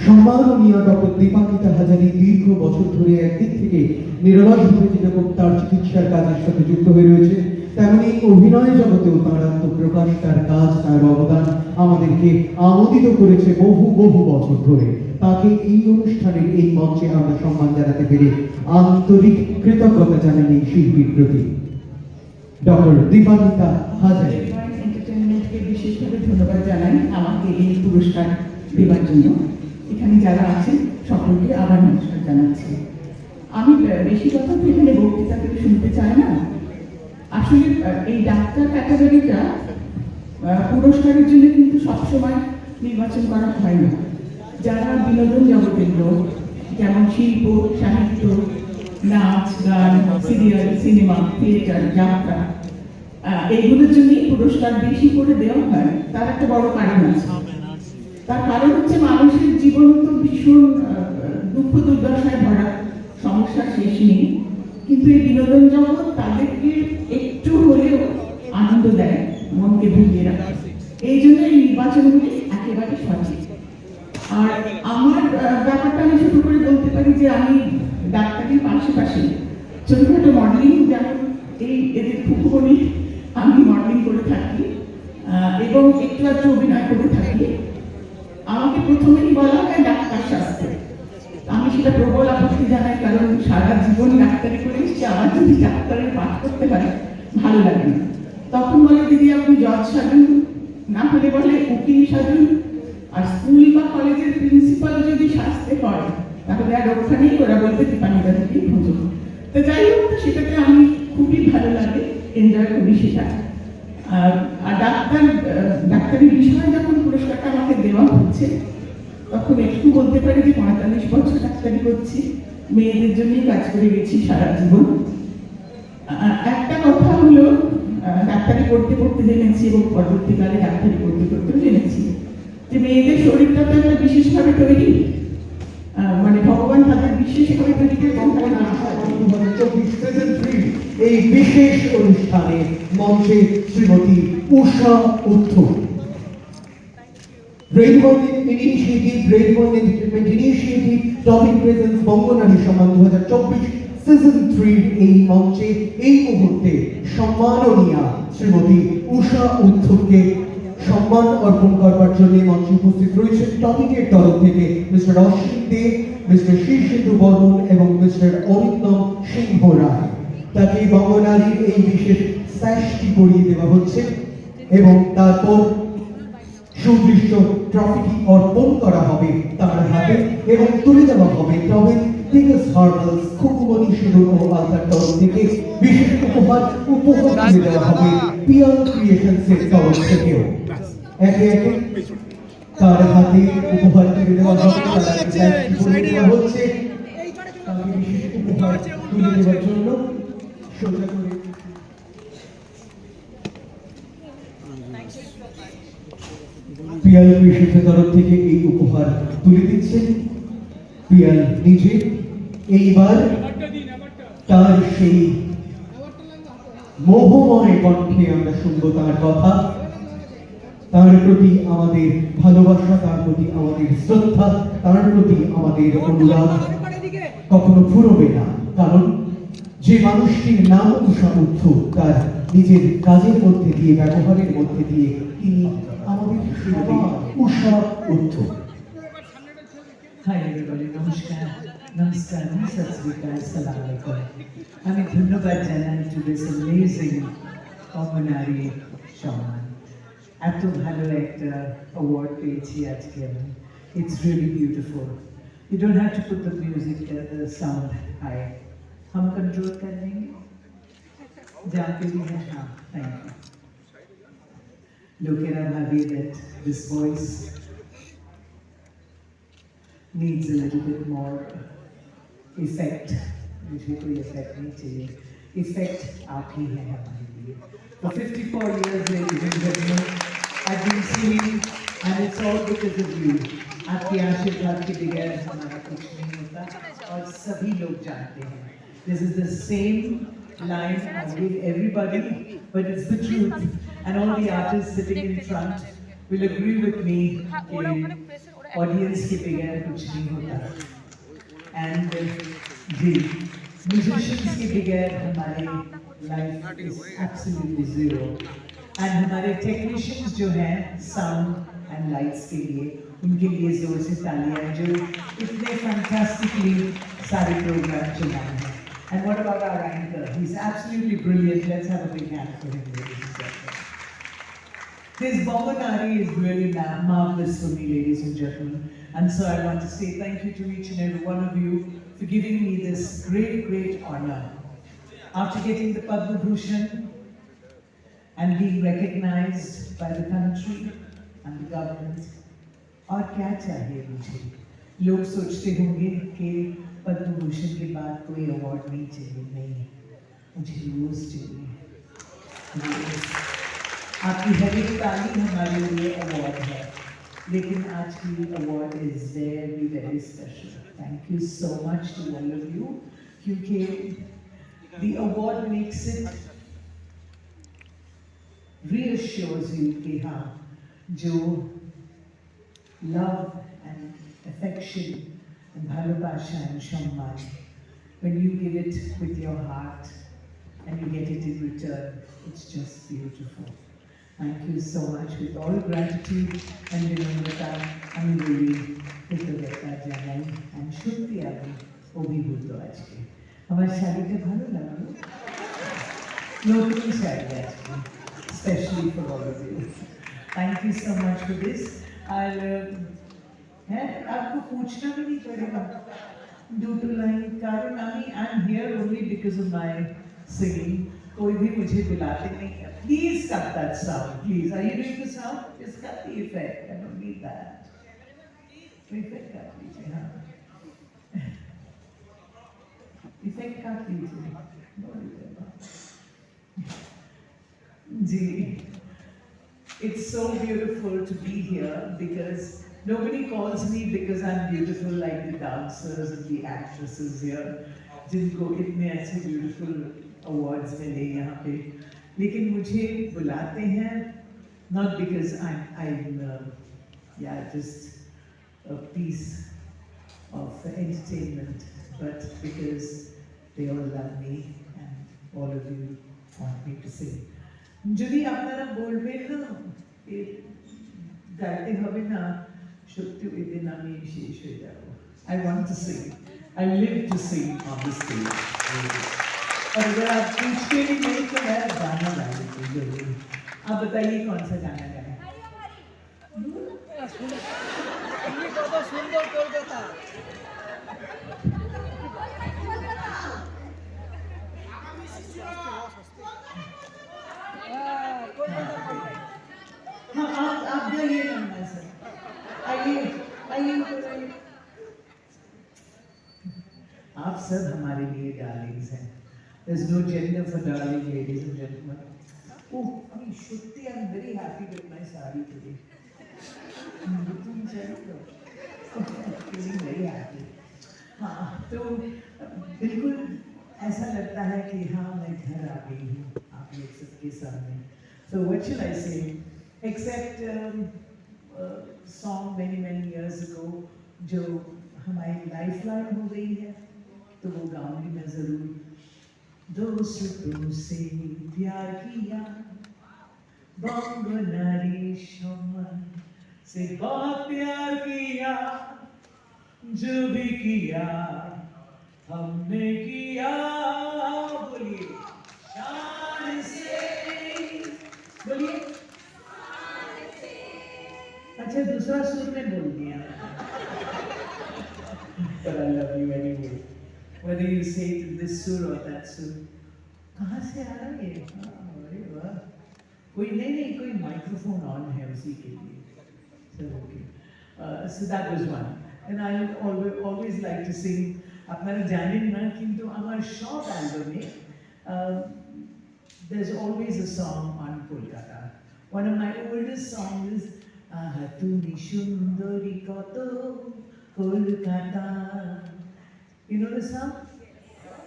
সম্মাননীয় ডক্টর দীপান্বিতা হাজারি দীর্ঘ বছর ধরে একদিক থেকে নিরলসভাবে যেরকম তার চিকিৎসার কাজের সাথে যুক্ত হয়ে রয়েছে, তেমনি অভিনয় জগতেও তার আত্মপ্রকাশ, তার কাজ, তার অবদান আমাদেরকে আমোদিত করেছে বহু বহু বছর ধরে। তাকে এই অনুষ্ঠানের এই মঞ্চে আমরা সম্মান জানাতে পেরে আন্তরিক কৃতজ্ঞতা জানাই এই শিল্পীর প্রতি। ডক্টর দীপান্বিতা হাজারি। এন্টারটেইনমেন্টকে বিশেষভাবে ধন্যবাদ জানাই আমাকে এই পুরস্কার দেওয়ার জন্য। এখানে যারা আছেন সকলকে আবার নমস্কার জানাচ্ছি। আমি বেশি কথা তো এখানে বক্তৃতা থেকে শুনতে চাই না। আসলে এই ডাক্তার ক্যাটাগরিটা পুরস্কারের জন্য কিন্তু সবসময় নির্বাচন করা হয় না। যারা বিনোদন জগতের লোক, যেমন শিল্প, সাহিত্য, নাচ, গান, সিরিয়াল, সিনেমা, থিয়েটার, যাত্রা, এইগুলোর জন্যই পুরস্কার বেশি করে দেওয়া হয়। তার একটা বড় কারণ আছে। তার কারণ হচ্ছে মানুষের জীবন তো ভীষণ দুঃখ দুর্দশায় ভরা, সমস্যার শেষ নেই, কিন্তু এই বিনোদন জগৎ তাদেরকে একটু হলেও আনন্দ দেয়, মনকে ভুলিয়ে রাখে। এই জন্য এই নির্বাচনগুলি একেবারে সঠিক। আর আমার ব্যাপারটা আমি ছোট করে বলতে পারি যে আমি ডাক্তারের পাশাপাশি ছোটখাটো মডেলিং, যেমন এই এদের খুকুমনি, আমি মডেলিং করে থাকি এবং একটু একটু অভিনয় করে থাকি। আমাকে প্রথমেই বলা হয় ডাক্তার শাস্ত্রে, আমি সেটা প্রবল আপত্তি জানাই, কারণ সারা জীবন ডাক্তারি করে এসেছি, আমার যদি ডাক্তারের পাঠ করতে হয় ভালো লাগে না। তখন বলে দিদি আপনি জজ সাজুন, না হলে বলে উকিল সাজুন, আর স্কুল বা কলেজের প্রিন্সিপাল যদি শাস্তে হয় তাহলে আর ওখানেই ওরা বলতে দীপান্বিতা থেকে খুঁজো। তো যাই হোক, সেটাতে আমি খুবই ভালো লাগে, এনজয় করি সেটা। আর ডাক্তারি বিষয়ে যখন পুরস্কারটা আমাকে দেওয়া হচ্ছে তখন একটু বলতে পারি যে 45 বছর ডাক্তারি করছি, মেয়েদের জন্যই কাজ করে গেছি সারা জীবন। একটা কথা হলো, ডাক্তারি করতে করতে জেনেছি এবং পরবর্তীকালে ডাক্তারি করতে করতেও জেনেছি যে মেয়েদের শরীরটা তো একটা বিশেষভাবে তৈরি, মানে ভগবান তাদের বিশেষভাবে তৈরি করে। 2024 সিজন 3 এই বিশেষ অনুষ্ঠানে মঞ্চে Shrimati Usha Uthup, rainbow initiative, rainbow entertainment initiative, topic presence Banganari Samman 2024 season 3 এই মঞ্চে এই মুহূর্তে সম্মাননীয়া শ্রীমতী উষা উত্থুপকে সম্মান অর্পণ করবার জন্য মঞ্চে উপস্থিত রয়েছেন টপিকের তরফ থেকে মিস্টার অশ্বিন দে, মিস্টার শীর্ষেন্দু বর্মন এবং মিস্টার অরিন্দম সিংহ রায়। তাকে বঙ্গনারীর এই বিশেষ স্যাশটি পরিয়ে দেওয়া হচ্ছে এবং তারপর সুদৃশ্য ট্রফিটি অর্পণ করা হবে তার হাতে এবং তুলে দেওয়া হবে টবের টিকাস হার্বালস, খুকুমনি, সিঁদুর ও আলতার তরফ থেকে বিশেষ উপহার তুলে দেওয়া হবে পিয়াল ক্রিয়েশনসের তরফ থেকেও। একে একে তার হাতে উপহার তুলে দেওয়া হবে, হচ্ছে উপহার তুলে দেওয়ার জন্য সোজা করে পিয়াল ক্রিয়েশনসের তরফ থেকে এই উপহার তুলে দিচ্ছেন পিয়াল নিজে। এইবার তার সেই মোহময় কণ্ঠে আমরা শুনবো তার কথা, তার প্রতি আমাদের ভালোবাসা, তার প্রতি আমাদের শ্রদ্ধা, তার প্রতি আমাদের অনুরাগ কখনো ফুরবে না। কারণ যে মানুষটির নাম উষা উত্থুপ, তার নিজের কাজের মধ্যে দিয়ে, ব্যবহারের মধ্যে দিয়ে তিনি আমাদের শ্রীমতী উষা উত্থুপ। হাই এভরিবডি, নমস্কার, নমস্কার, সত শ্রী আকাল, আসসালামু আলাইকুম। আমি ধন্যবাদ জানাই টু দিস অ্যামেজিং বঙ্গনারী সম্মান। এত ভালো একটা অ্যাওয়ার্ড পেয়েছি আজকে আমি। It's really beautiful. You don't have to put the music, the sound high. हम कंट्रोल कर लेंगे जाते भी हैं हाँ thank you. Look at Abhavi that this voice needs a little bit more effect. मुझे कोई effect नहीं चाहिए. Effect आप ही हैं हमारे लिए. For 54 years, ladies and gentlemen, I've been singing, and it's all because of you. आपके आशीर्वाद के बगैर हमारा कुछ नहीं होता और सभी लोग जानते हैं. This is the same line I give everybody, but it's the truth. And all the artists sitting in front will agree with me कि audience के बगैर कुछ नहीं होता. And जी, musicians के बगैर हमारे life is absolutely zero. And हमारे technicians जो हैं sound and lights के लिए, उनके लिए जोर से तालियां जो इतने fantastically सारे प्रोग्राम चलाए हैं. And what about our anchor? He's absolutely brilliant. Let's have a big hand for him, ladies and gentlemen. This Bongonari is really marvelous for me, ladies and gentlemen. And so I want to say thank you to each and every one of you for giving me this great, great honor. After getting the Padma Bhushan and being recognized by the country and the government, और क्या चाहिए मुझे? लोग सोचते होंगे कि पद्म भूषण के बाद कोई अवार्ड नहीं चाहिए. नहीं, मुझे रोज चाहिए. आपकी हर एक ताली हमारे लिए अवार्ड है, लेकिन आज की award is very very special. Thank you so much to all of you, क्योंकि the award makes it reassures you कि हाँ, जो love and affection and bhalabasha and shamman, when you give it with your heart and you get it in return, it's just beautiful. Thank you so much. With all gratitude and vinamrata, I'm really kritogata janai and shukti abi obhibhuto ajke. Amar shadite bhalo laglo? Notun shadi ajke, especially for all of you. Thank you so much for this. आपको पूछना भी नहीं पड़ेगा. Do to line कारण I'm here only because of my singing. कोई भी मुझे बुलाते नहीं. Please cut that sound, please. Are you doing the sound? Just cut the effect. I don't need that. Effect cut लीजिए हाँ. Effect cut लीजिए. जी. It's so beautiful to be here because nobody calls me because I'm beautiful like the dancers and the actresses here, जिनको इतने अच्छे beautiful awards मिले यहाँ पे. लेकिन मुझे बुलाते हैं not because I'm just a piece of entertainment, but because they all love me and all of you want me to sing. যদি আপনারা বলবেন না গাইতে হবে না, সত্যি ওই দিন আমি শেষ হয়ে যাব. I want to sing. I live to sing on the stage. और अगर आप पूछते भी नहीं तो मैं गाना गा लेती हूँ जरूर. आप बताइए कौन सा गाना गाएं? हाँ आप जाइए ना सर. आइए. आप सब हमारे लिए डार्लिंग्स हैं. There's no gender for darling, ladies and gentlemen. Oh, I mean, Shruti, I'm very happy with my sari today. Feeling very happy. हाँ, तो बिल्कुल ऐसा लगता है कि हाँ मैं घर आ गई हूँ आप लोग सबके सामने. So what shall I say? Except a song many years ago जो हमारी लाइफलाइन हो गई है, तो वो गाऊंगी मैं जरूर. दोस्तों से प्यार किया, बंगोनारी शम्मान से बहुत प्यार किया, जो भी किया हमने किया. बोलिए शान से, बोलिए. अच्छा दूसरा सुर में बोल दिया. but I love you anyway. Whether you say it in this sur or that sur. कहाँ से आ रहा है ये? अरे वाह, कोई नहीं कोई माइक्रोफोन ऑन है उसी के लिए. So okay, so that was one, and I always like to sing. আপনারা জানেন না কিন্তু আমার সব অ্যালবামে there's always a song on Kolkata. One of my oldest songs is Aha Tumi Shundari Koto Kolkata. You know the song?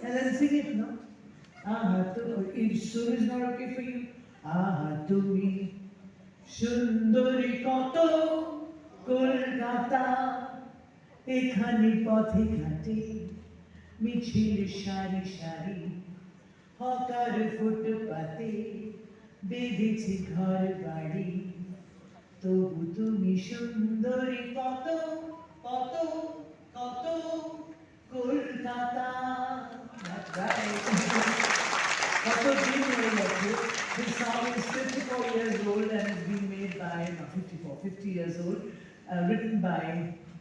And then sing it, no? Aha Tumi, if sur is not okay for you. Aha Tumi Shundari Koto Kolkata. এখানে পথে ঘাটে মিছিল সারি সারি হকার ফুটপাতে বেঁধেছি ঘর বাড়ি তবু তুমি সুন্দরী কত কত কত কলকাতা কত দিন হয়ে গেছে. This song is 54 years old and has been made by 50 years old, written by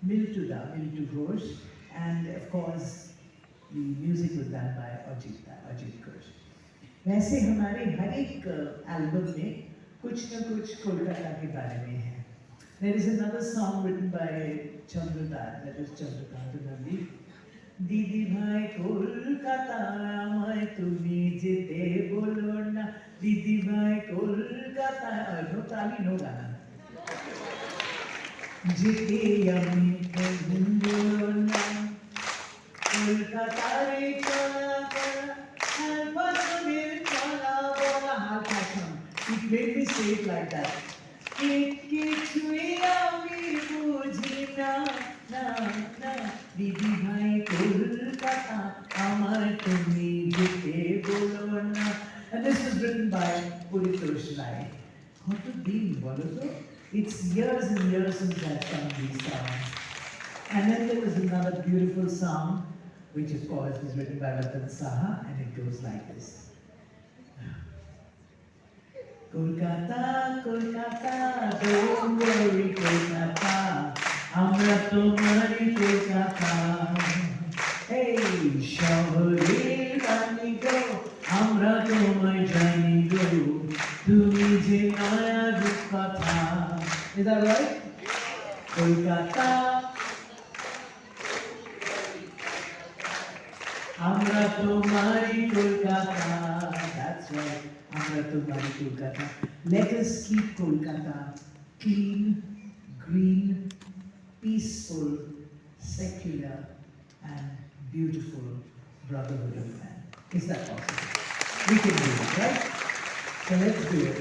Miltu Ghosh, and of course the music was done by Ajit Ghosh. वैसे हमारे हर एक एल्बम में कुछ न कुछ कोलकाता के बारे में है. There is another song written by Chandrakant, that is Chandrakant Nandi. दीदी भाई कोलकाता আমায় তুমি যেতে বলো না, दीदी भाई कोलकाता, no ताली no गाना. যেতে আমি বলবো না কলকাতারে চলা বলা বসনের চলা বলা. It made me say it like that. কিছুই আমি বুঝি না না না, দিদি ভাই কলকাতা আমায় তুমি যেতে বলো না. And this was written by Paritosh Rai. কত দিন বলো তো? It's years and years since I've sung these songs. And then there was another beautiful song, which of course was written by Ratan Saha, and it goes like this. Kolkata, Kolkata, don't worry, Kolkata, amra tomari Kolkata. Hey, shohorer rani go, amra tomai jani go, tumi je naya rupatha. Is that right? Kolkata. Amra tomari Kolkata. That's right. Amra tomari Kolkata. Let us keep Kolkata clean, green, peaceful, secular, and beautiful brotherhood of man. Is that possible? We can do it, right? So let's do it.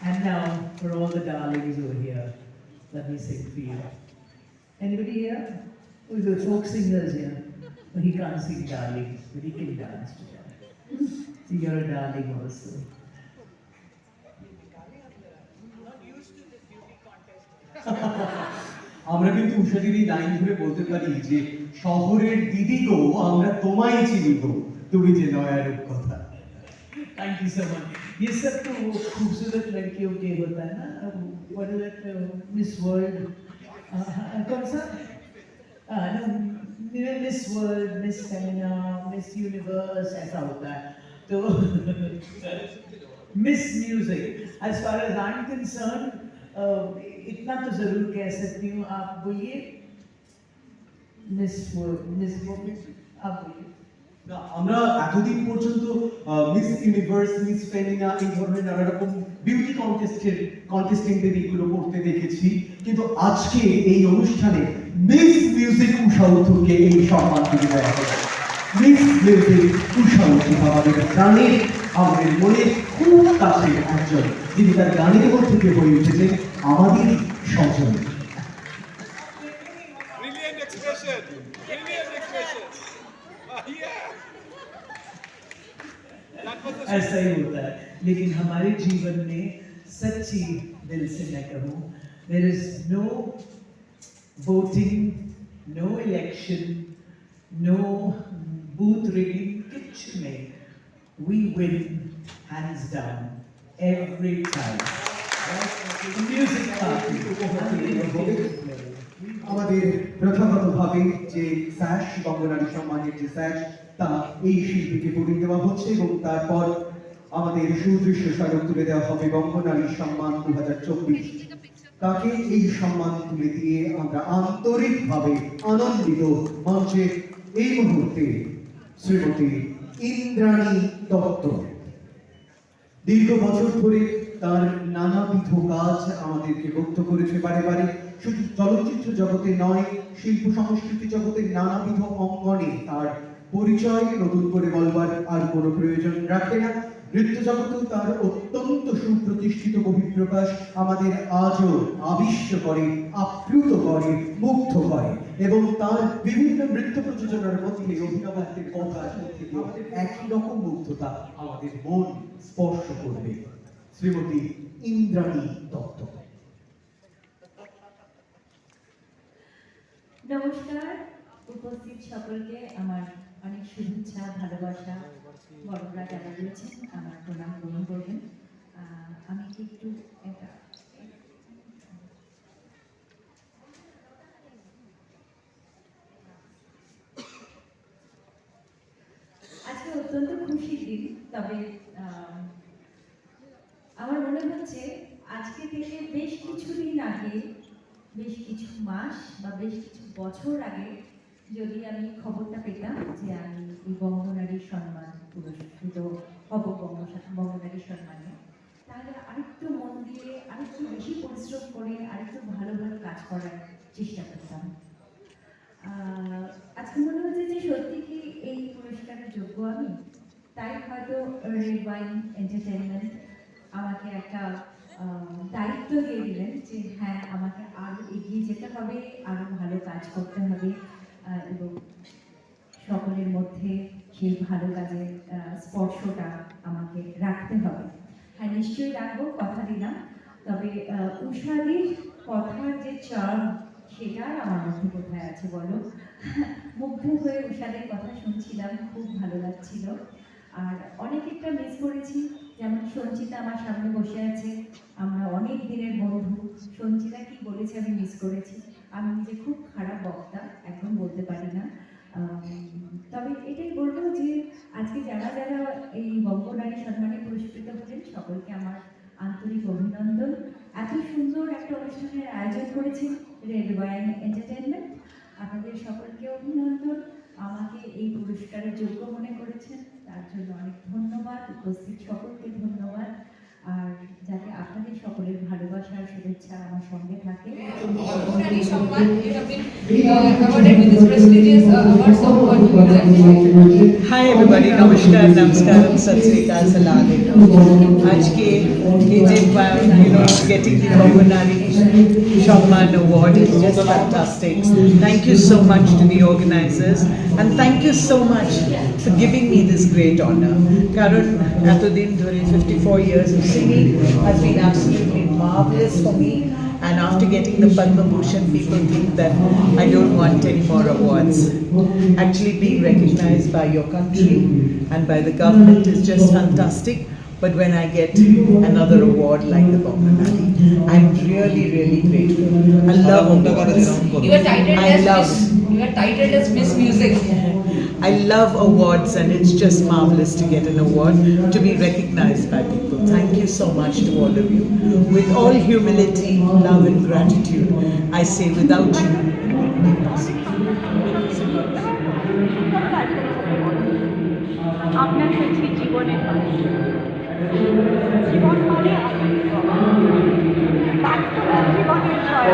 And now, for all the darlings over here, let me sing for you. Anybody here? Oh, the folk singers here. But he can't sing darlings, but he can dance to them. So you're a darling also. আমরা কিন্তু উষাদির এই লাইন ধরে বলতে পারি যে শহরের দিদি গো আমরা তোমায় চিনি গো, তুমি যে নয়া রূপকথা. Thank you so much. ये सब तो वो खूबसूरत लड़कियों के होता है ना. What is it? Miss World. कौन सा? No, Miss World, Miss Femina, Miss Universe, ऐसा होता है. तो Miss Music. As far as I'm concerned, इतना तो जरूर कह सकती हूँ. आप बोलिए. Miss World, आप बोलिए. না, আমরা এতদিন পর্যন্ত মিস ইউনিভার্স, মিস ফেমিনা এই ধরনের নানা রকম বিউটি কন্টেস্টেন্টদের এগুলো করতে দেখেছি, কিন্তু আজকে এই অনুষ্ঠানে মিস মিউজিক উষা উথুরকে এই সম্মান দিয়ে দেওয়া হলো. মিস মিউজিক উষা উথুর আমাদের গানের, আমাদের মনের খুব কাছের একজন, যিনি তার গানের মধ্যে থেকে হয়ে উঠেছেন আমাদের সঞ্জয়. Brilliant expression. ऐसा ही होता है. लेकिन हमारे जीवन में सच्ची दिल से मैं कहूँ, there is no voting, no election, no booth rigging, कुछ नहीं. We win hands down every time. Right? Music party. আমাদের প্রথাগতভাবে যে স্যাশ বঙ্গনারী সম্মানের যে স্যাশ তা এই শিল্পীকে পরিয়ে দেওয়া হচ্ছে এবং তারপর আমাদের সুদৃশ্য স্মারক তুলে দেওয়া হবে বঙ্গনারী সম্মান 2024। তাকে এই সম্মান তুলে দিয়ে আমরা আন্তরিকভাবে আনন্দিত। মঞ্চে এই মুহূর্তে শ্রীমতী ইন্দ্রাণী দত্ত। দীর্ঘ বছর ধরে তার নানাবিধ কাজ আমাদেরকে মুগ্ধ করেছে বারে বারে। শুধু চলচ্চিত্র জগতে নয়, শিল্প সংস্কৃতি জগতের নানাবিধ অঙ্গনে তার পরিচয় নতুন করে বলবার আর কোনো প্রয়োজন রাখে না। নৃত্য জগতেও তার অত্যন্ত সুপ্রতিষ্ঠিত বহিঃপ্রকাশ আমাদের আজও আবিষ্ট করে, আপ্লুত করে, মুগ্ধ করে এবং তার বিভিন্ন নৃত্য প্রযোজনার মধ্যে অভিনবত্বের কথা শুনতে আমাদের একই রকম মুগ্ধতা আমাদের মন স্পর্শ করবে। শ্রীমতী ইন্দ্রাণী দত্ত। নমস্কার, উপস্থিত সকলকে আমার অনেক শুভেচ্ছা, ভালোবাসা। বড়রা যারা রয়েছেন আমার প্রণাম গ্রহণ করবেন। আমি একটু এটা আজকে অত্যন্ত খুশির দিন। তবে আমার মনে হচ্ছে আজকে থেকে বেশ কিছুদিন আগে, বেশ কিছু মাস বা বেশ কিছু বছর আগে যদি আমি খবরটা পেতাম যে আমি এই বঙ্গনারী সম্মান পুরস্কৃত হব বঙ্গনারী সম্মানে, তাহলে আরেকটু মন দিয়ে, আরেকটু বেশি পরিশ্রম করে, আরেকটু ভালো ভালো কাজ করার চেষ্টা করতাম। আজকে মনে হচ্ছে যে সত্যি কি এই পুরস্কারের যোগ্য আমি। তাই হয়তো রেড ওয়াইন এন্টারটেইনমেন্ট আমাকে একটা দায়িত্ব দিয়ে দিলেন যে হ্যাঁ, আমাকে আরো এগিয়ে যেতে হবে, আরো ভালো কাজ করতে হবে এবং সকলের মধ্যে সেই ভালো কাজের স্পর্শটা আমাকে রাখতে হবে। হ্যাঁ, নিশ্চয়ই রাখবো, কথা দিলাম। তবে উষাদির কথার যে চার্ম, সেটা আমার মধ্যে কোথায় আছে বলো? মুগ্ধ হয়ে উষাদের কথা শুনছিলাম, খুব ভালো লাগছিল। আর অনেকেরটা মিস করেছি, যেমন সঞ্চিতা আমার সামনে বসে আছে, আমরা অনেক দিনের বন্ধু। সঞ্চিতা কি বলেছে আমি মিস করেছি। আমি নিজে খুব খারাপ বক্তা, একদম বলতে পারি না। তবে এটাই বলবো যে আজকে যারা যারা এই বঙ্গনারী সম্মানে পুরস্কৃত হলেন সকলকে আমার আন্তরিক অভিনন্দন। এত সুন্দর একটা অনুষ্ঠানের আয়োজন করেছেন রেড ওয়াইন এন্টারটেইনমেন্ট, আপনাদের সকলকে অভিনন্দন। আমাকে এই পুরস্কারের যোগ্য মনে করেছেন, তার জন্য অনেক ধন্যবাদ। উপস্থিত সকলকে ধন্যবাদ। আর যাতে আপনাদের সকলের ভালোবাসা আর শুভেচ্ছা আমার সঙ্গে থাকে। Hi everybody, namaskar, namaskaram, sat sri akal, salam alaikum. आज के getting the Bhangonari Samman Award is just fantastic. Thank you so much to the organizers and thank you so much for giving me this great honor. Karan etodin dhore 54 years of singing has been absolutely marvelous for me. And after getting the Padma Bhushan, people think that I don't want any more awards. Actually being recognized by your country and by the government is just fantastic. But when I get another award like the Bhangonari, I'm really, really grateful. I love awards. You are titled as Miss Music. I love awards and it's just marvelous to get an award, to be recognized by people. Thank you so much to all of you. With all humility, love and gratitude, I say without you, it wouldn't be possible. আপনার হচ্ছে জীবনের মানুষ। জীবন মানে জীবনের জয়।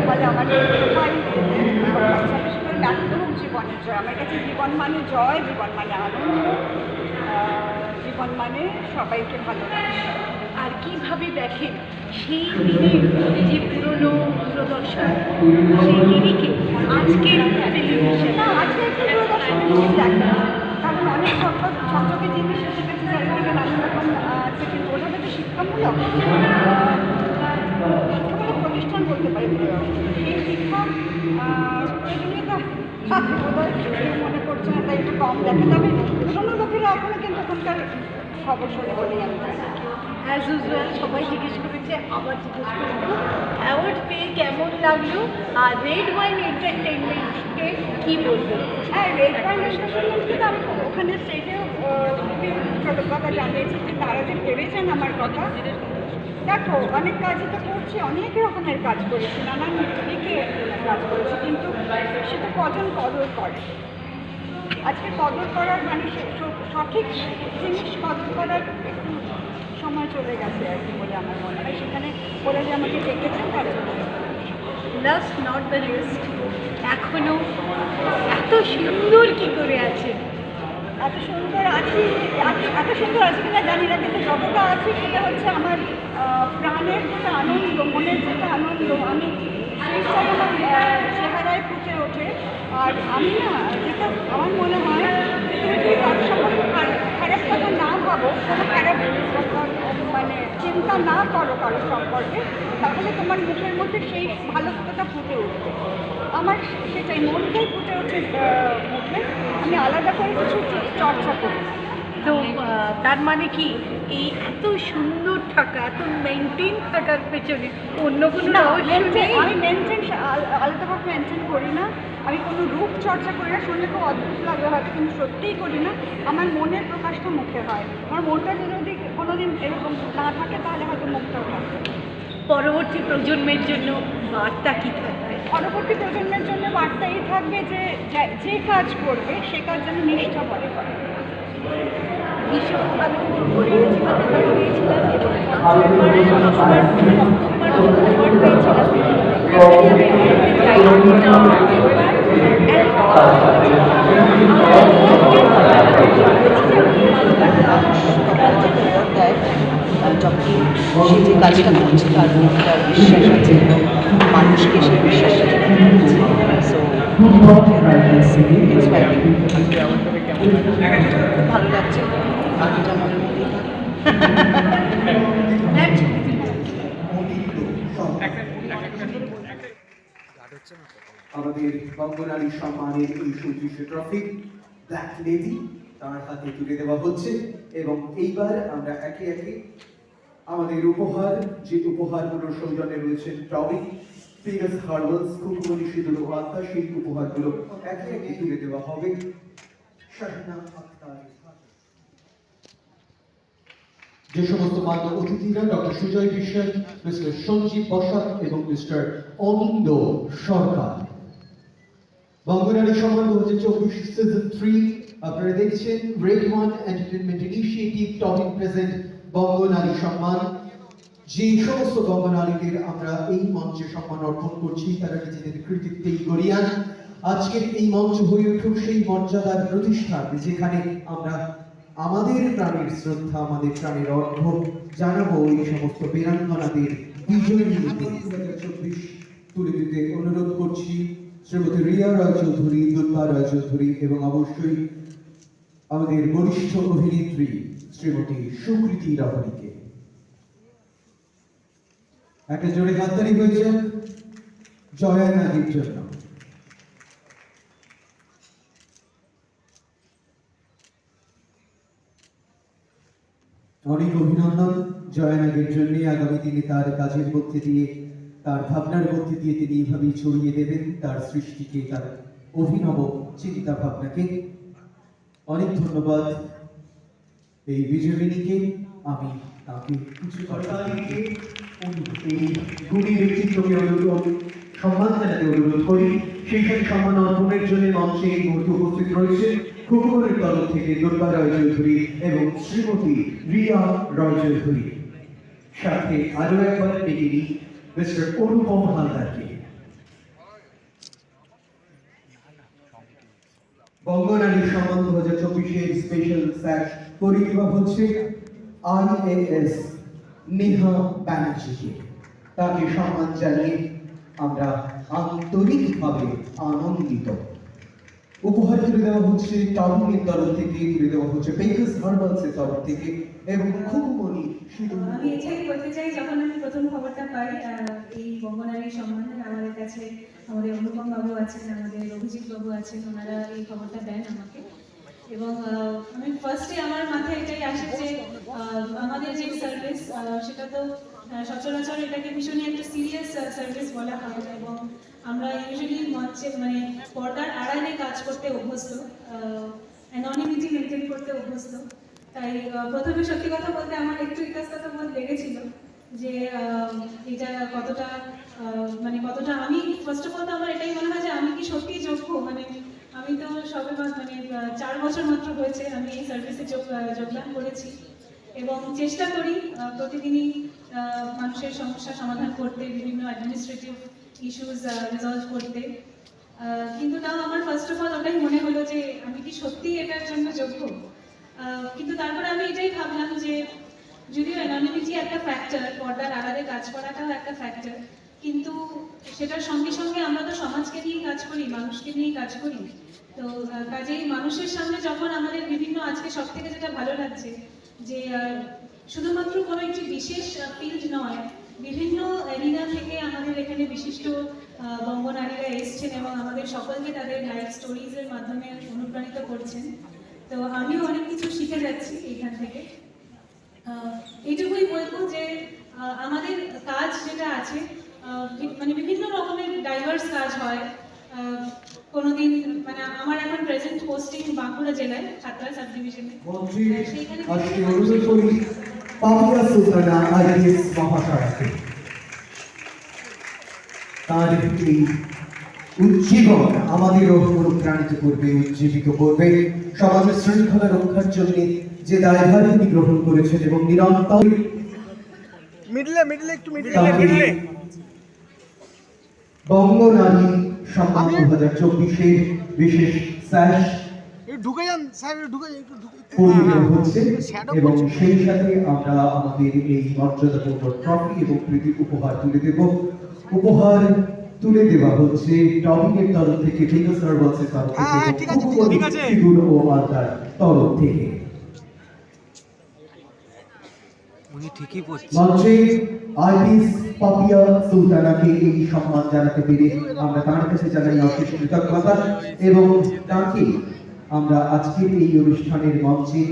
বলে আমাদের ডাক্তারুক জীবনের জয়। আমার কাছে জীবন মানে জয়, জীবন মানে আনন্দ, জীবন মানে সবাইকে ভালোবাসা। আর কিভাবে দেখেন সেই দিনের যে পুরনো দূরদর্শন, সেই দিদিকে আজকের টেলিভিশন, আজকের দূরদর্শনে দেখা, কারণ অনেক ছোটকে জিনিস এসে গেছে চারিদিকে নানান রকম আছে, কিন্তু ওটা তো শিক্ষামূলক প্রতিষ্ঠান বলতে পারি। সেই শিক্ষা প্রয়োজনীয়তা বোধহয় মনে করছে না, তাই একটু কম দেখা যাবে। অন্য লোকেরা এখনো কিন্তু ওখানকার খবর শুনে বলেই আমি জানি। অ্যাজ ইউজুয়াল সবাই জিজ্ঞেস করেছে, আবার জিজ্ঞেস করবো অ্যাওয়ার্ড পেয়ে কেমন লাগলো, আর রেড ওয়াইন এন্টারটেইনমেন্টকে কী বলবেন? হ্যাঁ, রেড ওয়াইন এন্টারটেইনমেন্টকে তো আমি ওখানে স্টেজেও কৃতজ্ঞতা জানিয়েছি যে তারা যে ভেবেছেন আমার কথা। দেখো, অনেক কাজই তো করছি, অনেক রকমের কাজ করেছি, নানান দিকে কাজ করেছি, কিন্তু সেটা কজন কদর করে। আজকে কদর করার মানে সঠিক জিনিস কদর করার একটু সময় চলে গেছে আর কি বলে আমার মনে হয়। সেখানে ওরা যে আমাকে ডেকেছেন তার জন্য। লাস্ট নট দ্য লিস্ট, এখনো এত সুন্দর কি করে আছে? এত সুন্দর আছি, এত সুন্দর আছি কিনা জানি না, কিন্তু যতটা আছি সেটা হচ্ছে আমার প্রাণের যেটা আনন্দ, মনের যেটা আনন্দ, আমি সেইটাই আমার চেহারায় ফুটে ওঠে। আর আমি না, যেটা আমার মনে হয় যে তুমি যদি কারোর সম্পর্কে খারাপ কথা না ভাবো, কোনো খারাপ মানে চিন্তা না করো কারোর সম্পর্কে, তাহলে তোমার মুখের মধ্যে সেই ভালো কথাটা ফুটে উঠবে। আমার সেটাই মনটাই ফুটে ওঠে মুখে, আমি আলাদা করে কিছু চর্চা করি। তো তার মানে কি এই এত সুন্দর থাকা, এত মেনটেন থাকার পেছনে অন্য কোনো রহস্য নেই? আমি মেনটেন আলাদাভাবে মেনটেন করি না, আমি কোনো রূপ চর্চা করি না। শুনলে খুব অদ্ভুত লাগবে হয়তো, কিন্তু সত্যিই করি না। আমার মনের প্রকাশটা মুখে হয়। আমার মনটা যদি কোনোদিন এরকম না থাকে তাহলে হয়তো মুখটাও থাকে। পরবর্তী প্রজন্মের জন্য বার্তা কী থাকবে? পরবর্তী প্রজন্মের জন্য বার্তা এই থাকবে যে যে কাজ করবে সে কাজ যেন নিষ্ঠা করে করে। ভীষণ আমি করিয়েছি, পেয়েছিলাম এবং সপ্তমবার অ্যাওয়ার্ড পেয়েছিলাম। যখন সে যে কাজটা করছে তার মধ্যে তার বিশ্বাস আছে এবং মানুষকে সেই বিশ্বাসটা সো ইন্সপায়ারিং। খুব ভালো লাগছে, বাকিটা মনের মধ্যেই আমাদের বঙ্গনারী সম্মানের এই সুদৃশ্য ট্রফি ব্ল্যাক লেডি তার হাতে তুলে দেওয়া হচ্ছে, এবং এইবার আমরা একে একে আমাদের উপহার, যে উপহারগুলোর সৌজন্যে রয়েছেন টবি, পিগাস হার্বালস, কুকুমনি সিঁদুর ও আত্মা, সেই উপহারগুলো একে একে তুলে দেওয়া হবে। শাহিনা আক্তার, যে সমস্ত মান্য অতিথিরা ডক্টর সুজয় বিশ্বাস, মিস্টার সঞ্জীব বসাক এবং মিস্টার অনিন্দ সরকার। বঙ্গনারী সম্মান 2024 সিজন 3 আপনারা দেখছেন red one entertainment initiative topic present Banganari Samman. যে সমস্ত বঙ্গনারীদের আমরা এই মঞ্চে সম্মান অর্পণ করছি তারা নিজেদের কৃতিত্বেই গড়িয়ান। আজকের এই মঞ্চ হয়ে উঠুক সেই মর্যাদার প্রতিষ্ঠান যেখানে আমরা আমাদের প্রাণের শ্রদ্ধা, আমাদের প্রাণের অর্ঘ্য জানাবো এই সমস্ত বীরাঙ্গনাদের বিজয়ী 2024 তুলে দিতে অনুরোধ করছি শ্রীমতী রিয়া রায়চৌধুরী, দুর্গা রায়চৌধুরী এবং অবশ্যই আমাদের বরিষ্ঠ অভিনেত্রী শ্রীমতী সুকৃতি রাহরিকে। একটা জোরে হাততালি হয়েছে জয়া নাগির জন্য। অনেক অভিনন্দন জয়া নাগের জন্য। আগামী দিনে তার কাজের মধ্যে দিয়ে, তার ভাবনার মধ্যে দিয়ে তিনি এইভাবেই ছড়িয়ে দেবেন তার সৃষ্টিকে, তার অভিনব চিন্তা ভাবনাকে। অনেক ধন্যবাদ এই বিজয়িনীকে। আমি তাকে কিছু এই গুণী ব্যক্তিত্বকে সম্মান জানাতে অনুরোধ করি। সেই সাথে সম্মান অর্পণের জন্য মঞ্চে এই মুহূর্তে উপস্থিত রয়েছে খুকুরের তরফ থেকে দুর্গা রায়চৌধুরী এবং শ্রীমতী রিয়া রায়চৌধুরী, সাথে আরো একবার ডেকে নিই মিস্টার অনুপম হালদারকে। বঙ্গনারী সম্মান 2024 স্পেশাল স্যাশ পরিষেবা হচ্ছে IAS নেহা ব্যানার্জিকে। তাকে সম্মান জানিয়ে আমরা আন্তরিকভাবে আনন্দিত। উপহার তুলে দেওয়া হচ্ছে টাউনের তরফ থেকে, তুলে দেওয়া হচ্ছে বেকার্স হার্বালসের তরফ থেকে এবং খুকুমনি সিঁদুর। আমি এটাই বলতে চাই, যখন আমি প্রথম খবরটা পাই এই বঙ্গনারী সম্মানে, আমাদের কাছে আমাদের অনুপম বাবু আছেন, আমাদের অভিজিৎ বাবু আছেন, ওনারা এই খবরটা দেন আমাকে। এবং আমি ফার্স্টে আমার মাথায় এটাই আসে যে আমাদের যে সার্ভিস সেটা তো সচরাচর এটাকে ভীষণই একটা সিরিয়াস সার্ভিস বলা হয় এবং আমরা ইউজুয়ালি মঞ্চে মানে পর্দার আড়ালে কাজ করতে অভ্যস্ত, অ্যানোনিমিটি মেনটেন করতে অভ্যস্ত। তাই প্রথমে সত্যি কথা বলতে আমার একটু ইতস্তত বোধ লেগেছিল যে এটা কতটা মানে কতটা আমি ফার্স্ট অফ অল আমার এটাই মনে হয় যে আমি কি সত্যিই যোগ্য, মানে আমি তো সবে মানে 4 বছর মাত্র হয়েছে আমি এই সার্ভিসে যোগদান করেছি এবং চেষ্টা করি প্রতিদিনই মানুষের সমস্যা সমাধান করতে, বিভিন্ন অ্যাডমিনিস্ট্রেটিভ ইস্যুস রিজলভ করতে। কিন্তু তাও আমার ফার্স্ট অফ অল ওটাই মনে হলো যে আমি কি সত্যিই এটার জন্য যোগ্য। কিন্তু তারপরে আমি এটাই ভাবলাম যে যদিও অ্যানোনিমিটি একটা ফ্যাক্টর, পর্দার আড়ালে কাজ করাটাও একটা ফ্যাক্টর, কিন্তু সেটার সঙ্গে সঙ্গে আমরা তো সমাজকে নিয়েই কাজ করি, মানুষকে নিয়েই কাজ করি। তো কাজেই মানুষের সামনে যখন আমাদের বিভিন্ন, আজকে সব থেকে যেটা ভালো লাগছে যে শুধুমাত্র কোনো একটি বিশেষ ফিল্ড নয়, বিভিন্ন এরিনা থেকে আমাদের এখানে বিশিষ্ট বঙ্গনারীরা এসছেন এবং আমাদের সকলকে তাদের লাইফ স্টোরিজের মাধ্যমে অনুপ্রাণিত করছেন। তো আমিও অনেক কিছু শিখে যাচ্ছি এইখান থেকে। এইটুকুই বলবো যে আমাদের কাজ যেটা আছে মানে বিভিন্ন রকমের ডাইভার্স কাজ হয়। কোনোদিন মানে আমার এখন প্রেজেন্ট পোস্টিং বাঁকুড়া জেলায় ছাত্রা সাব ডিভিশনে, সেইখানে পাপিয়া সুলতানা আইএস মহাশয়াকে তার এই উজ্জীবন আমাদেরও অনুপ্রাণিত করবে, উজ্জীবিত করবে। সমাজের শৃঙ্খলা রক্ষার জন্য যে দায়ভার তিনি গ্রহণ করেছেন এবং নিরন্তর বঙ্গনারী সম্মান 2024 বিশেষ স্যাশ হচ্ছে এবং সেই সাথে আমরা আমাদের এই মর্যাদাপূর্ণ ট্রফি এবং প্রীতি উপহার তুলে দেব। উপহার তুলে দেওয়া হচ্ছে টপিকের তরফ থেকে, ফিগার সার্ভাসের তরফ থেকে, ফিগুর ও আলতার তরফ থেকে। মঞ্চে আইপিএস পাপিয়া সুলতানাকে এই সম্মান জানাতে পেরে আমরা তার কাছে জানাই অশেষ কৃতজ্ঞতা এবং তাকে আমরা আজকের এই অনুষ্ঠানের মঞ্চে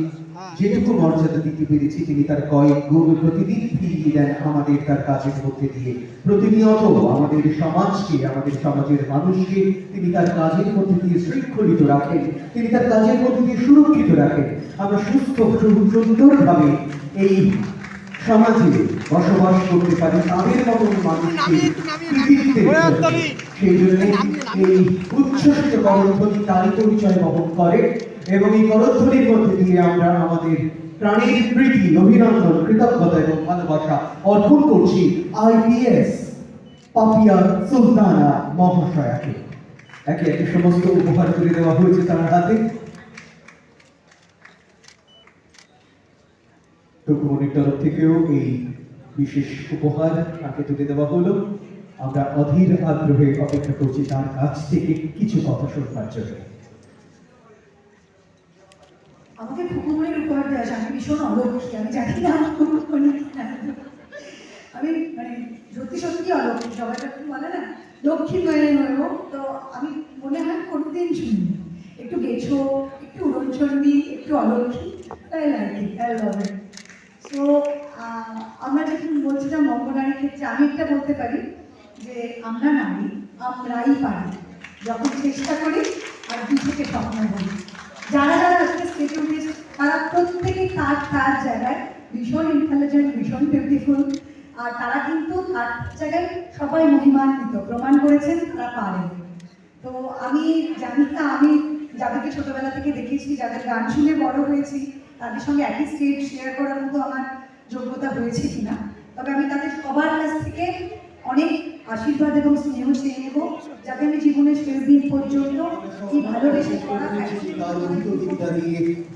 যেটুকু মর্যাদা দিতে পেরেছি তিনি তার কয়েক গুণ প্রতিদিন ফিরিয়ে দেন আমাদের তার কাজের মধ্যে দিয়ে। প্রতিনিয়ত আমাদের সমাজকে, আমাদের সমাজের মানুষকে তিনি তার কাজের মধ্যে দিয়ে শৃঙ্খলিত রাখেন, তিনি তার কাজের মধ্যে দিয়ে সুরক্ষিত রাখেন। আমরা সুস্থ সুন্দরভাবে এই সমাজে বসবাস করতে পারি তাদের মতন মানুষকে। সেই জন্য এই উচ্ছ্বসিত করধ্বনি তারই পরিচয় বহন করে এবং এই করধ্বনির মধ্যে দিয়ে আমরা আমাদের প্রাণের প্রীতি, অভিনন্দন, কৃতজ্ঞতা এবং ভালোবাসা অর্পণ করছি আইপিএস পাপিয়া সুলতানা মহাশয়াকে। একে একে সমস্ত উপহার তুলে দেওয়া হয়েছে তার হাতে। টুকুমনির তরফ থেকেও এই বিশেষ উপহার তাকে তুলে দেওয়া হলো। আমরা অধীর আগ্রহে অপেক্ষা করছি তার কাছ থেকে কিছু কথা শুনবার জন্য। আমাকে টুকুমনির উপহার দেওয়া, আমি ভীষণ অলৌকিক, আমি জানি না আমি মানে সত্যি সত্যি অলৌকিক। সবাই যখন বলে না লক্ষ্মী মেয়ে হয়েও, তো আমি মনে হয় কোনোদিন শুনি একটু গেছো, একটু উড়নচণ্ডী, একটু অলৌকিক। তাই লাগে তো আমরা যখন বলছিলাম বঙ্গনারীর ক্ষেত্রে আমি একটা বলতে পারি যে আমরা নারী, আমরাই পারি যখন চেষ্টা করি আর দু থেকে স্বপ্ন বলি। যারা যারা আজকে স্টেজে উঠেছে তারা প্রত্যেকেই তার তার জায়গায় ভীষণ ইন্টেলিজেন্ট, ভীষণ বিউটিফুল, আর তারা কিন্তু তার জায়গায় সবাই মহিমান্বিত, প্রমাণ করেছেন তারা পারেন। তো আমি জানি না, আমি যাদেরকে ছোটবেলা থেকে দেখেছি, যাদের গান শুনে বড় হয়েছি, তাদের সঙ্গে একই স্টেজ শেয়ার করার মতো আমার যোগ্যতা হয়েছে কিনা, তবে আমি তাদের সবার কাছ থেকে অনেক আশীর্বাদ এবং স্নেহ চেয়ে নেব, যাতে আমি জীবনের শেষ দিন পর্যন্ত এই ভালোবেসে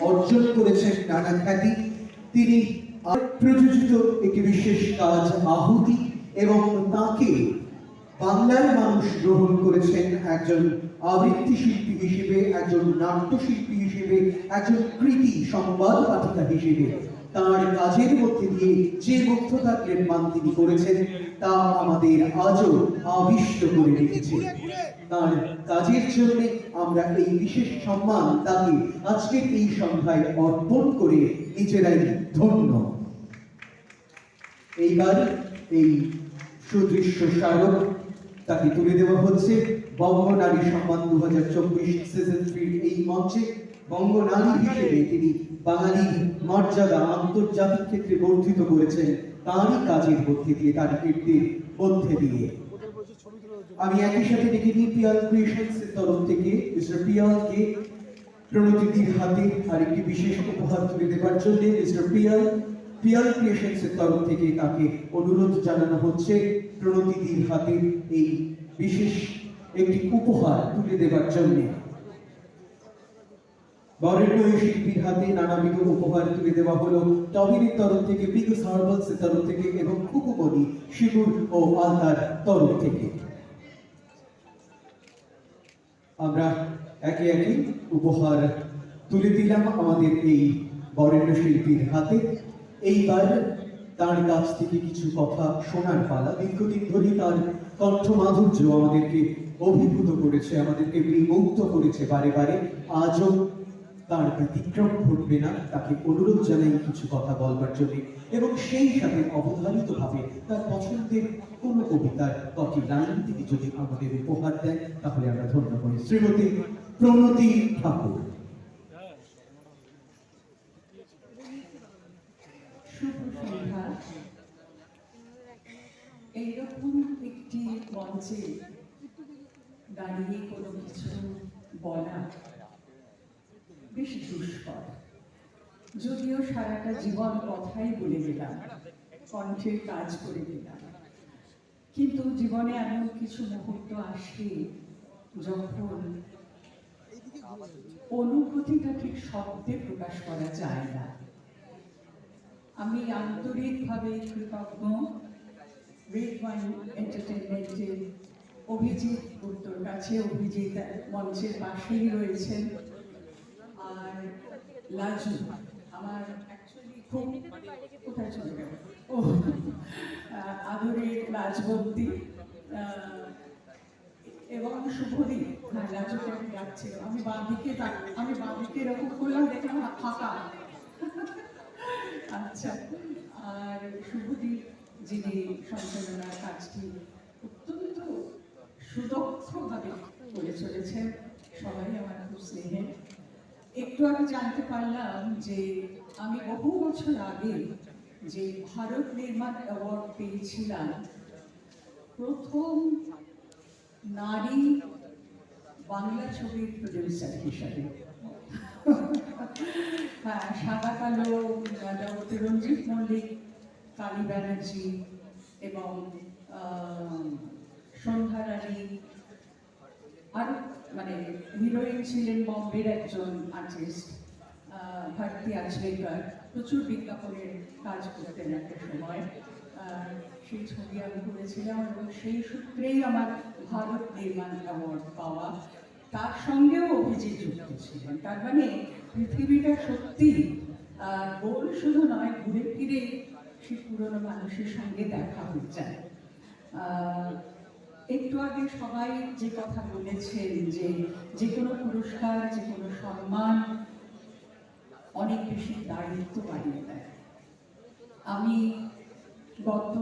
অর্জন করেছেন নানা খ্যাতি। তিনি প্রযোজিত একটি বিশেষ কাজ আহুতি এবং তাকে বাংলার মানুষ গ্রহণ করেছেন একজন আবৃত্তি শিল্পী হিসেবে, একজন নাট্যশিল্পী হিসেবে, একজন কৃতি সংবাদ পাঠিকা হিসেবে। তার কাজের মধ্যে দিয়ে যে মুগ্ধতার নির্মাণ তিনি করেছেন তা আমাদের আজও আবিষ্ট করে রেখেছে। তার কাজের জন্য আমরা এই বিশেষ সম্মান তাকে আজকের এই সন্ধ্যায় অর্পণ করে নিজেরাই ধন্য। এইবার এই সুদৃশ্য স্মারক তাকে তুলে দেওয়া হচ্ছে বঙ্গনারী সম্মান 2024 সিজন 3 এই মঞ্চে। বঙ্গনারী হিসেবে তিনি বাঙালির মর্যাদা আন্তর্জাতিক ক্ষেত্রে বর্ধিত করেছেন তারই কাজের মধ্যে দিয়ে, তার কীর্তির মধ্যে দিয়ে। আমি একই সাথে ডেকে নিই পিয়াল ক্রিয়েশনস এর তরফ থেকে মিস্টার পিয়ালকে প্রণতিদির হাতে আরেকটি বিশেষ উপহার তুলে দেওয়ার জন্য মিস্টার পিয়াল ক্রিয়েশনস এর তরফ থেকে তাকে অনুরোধ জানানো হচ্ছে প্রণতিদির হাতে এই বিশেষ একটি উপহার তুলে দেওয়ার জন্য। বরেণ্য শিল্পীর হাতে নানাবিধ উপহার তুলে দেওয়া হলো টমিনের তরফ থেকে, বিগস হার্বালস এর তরফ থেকে এবং খুকুমণি শিবুর ও আলতার তরফ থেকে। আমরা একে একে উপহার তুলে দিলাম আমাদের এই বরেণ্য শিল্পীর হাতে। এইবার তার কাছ থেকে কিছু কথা শোনার পালা। দীর্ঘদিন ধরে তার কণ্ঠ মাধুর্য আমাদেরকে অভিভূত করেছে, আমাদেরকে বিমুগ্ধ করেছে বারে বারে। আজও তার ব্যতিক্রম ঘটবে না। তাকে অনুরোধ জানাই কিছু কথা বলবার জন্য এবং সেই সাথে অবধারিত ভাবে তার পছন্দের কোন কবিতার কটি লাইন তিনি যদি আমাদের উপহার দেন তাহলে আমরা ধন্য করি। শ্রীমতী প্রণতি ঠাকুর। শুভ সন্ধ্যা। এইরকম একটি মঞ্চে দাঁড়িয়ে কোনো কিছু বলা বেশ দুষ্কর। যদিও সারাটা জীবন কথাই বলে গেলাম, কণ্ঠের কাজ করে গেলাম, কিন্তু জীবনে এমন কিছু মুহূর্ত আসে যখন অনুভূতিটা ঠিক শব্দে প্রকাশ করা যায় না। আমি আন্তরিকভাবে কৃতজ্ঞ রেড ওয়াইন এন্টারটেইনমেন্টের অভিজিৎ গুপ্তর কাছে। অভিজিৎ মঞ্চের পাশেই রয়েছেন। আর লাজু আমার অ্যাকচুয়ালি খুব কোথায় চলে গেল, ও আদরের লাজবন্তী এবং শুভদীপ। হ্যাঁ, লাজুকে আমি ডাকছিল, আমি বাঁদিকে এরকম করলাম, দেখলাম ফাঁকা। আচ্ছা, আর শুভদীপ যিনি সঞ্চালনার কাজটি অত্যন্ত সুদক্ষভাবে করে চলেছেন, সবাই আমার খুব স্নেহের। একটু আমি জানতে পারলাম যে আমি বহু বছর আগে যে ভারত নির্মাণ অ্যাওয়ার্ড পেয়েছিলাম প্রথম নারী বাংলা ছবির প্রডিউসার হিসাবে। হ্যাঁ, সাদা কালো জগতে রঞ্জিত মল্লিক, কালী ব্যানার্জি এবং সন্ধ্যা রানী, আর মানে হিরোইন ছিলেন বম্বের একজন আর্টিস্ট ভারতী আজরেকর। প্রচুর বিজ্ঞাপনের কাজ করতেন একটা সময়। সেই ছবি আমি করেছিলাম এবং সেই সূত্রেই আমার ভারত নির্মাণ অ্যাওয়ার্ড পাওয়া। তার সঙ্গেও অভিজিৎ যুক্ত ছিলেন। তার মানে পৃথিবীটা সত্যি গোল শুধু নয়, ঘুরে ফিরে সে পুরনো মানুষের সঙ্গে দেখা হয়ে যায়। একটু আগে সবাই যে কথা বলেছেন যে কোনো পুরস্কার, যে কোনো সম্মান অনেক বেশি দায়িত্ব বাড়িয়ে দেয়। আমি গত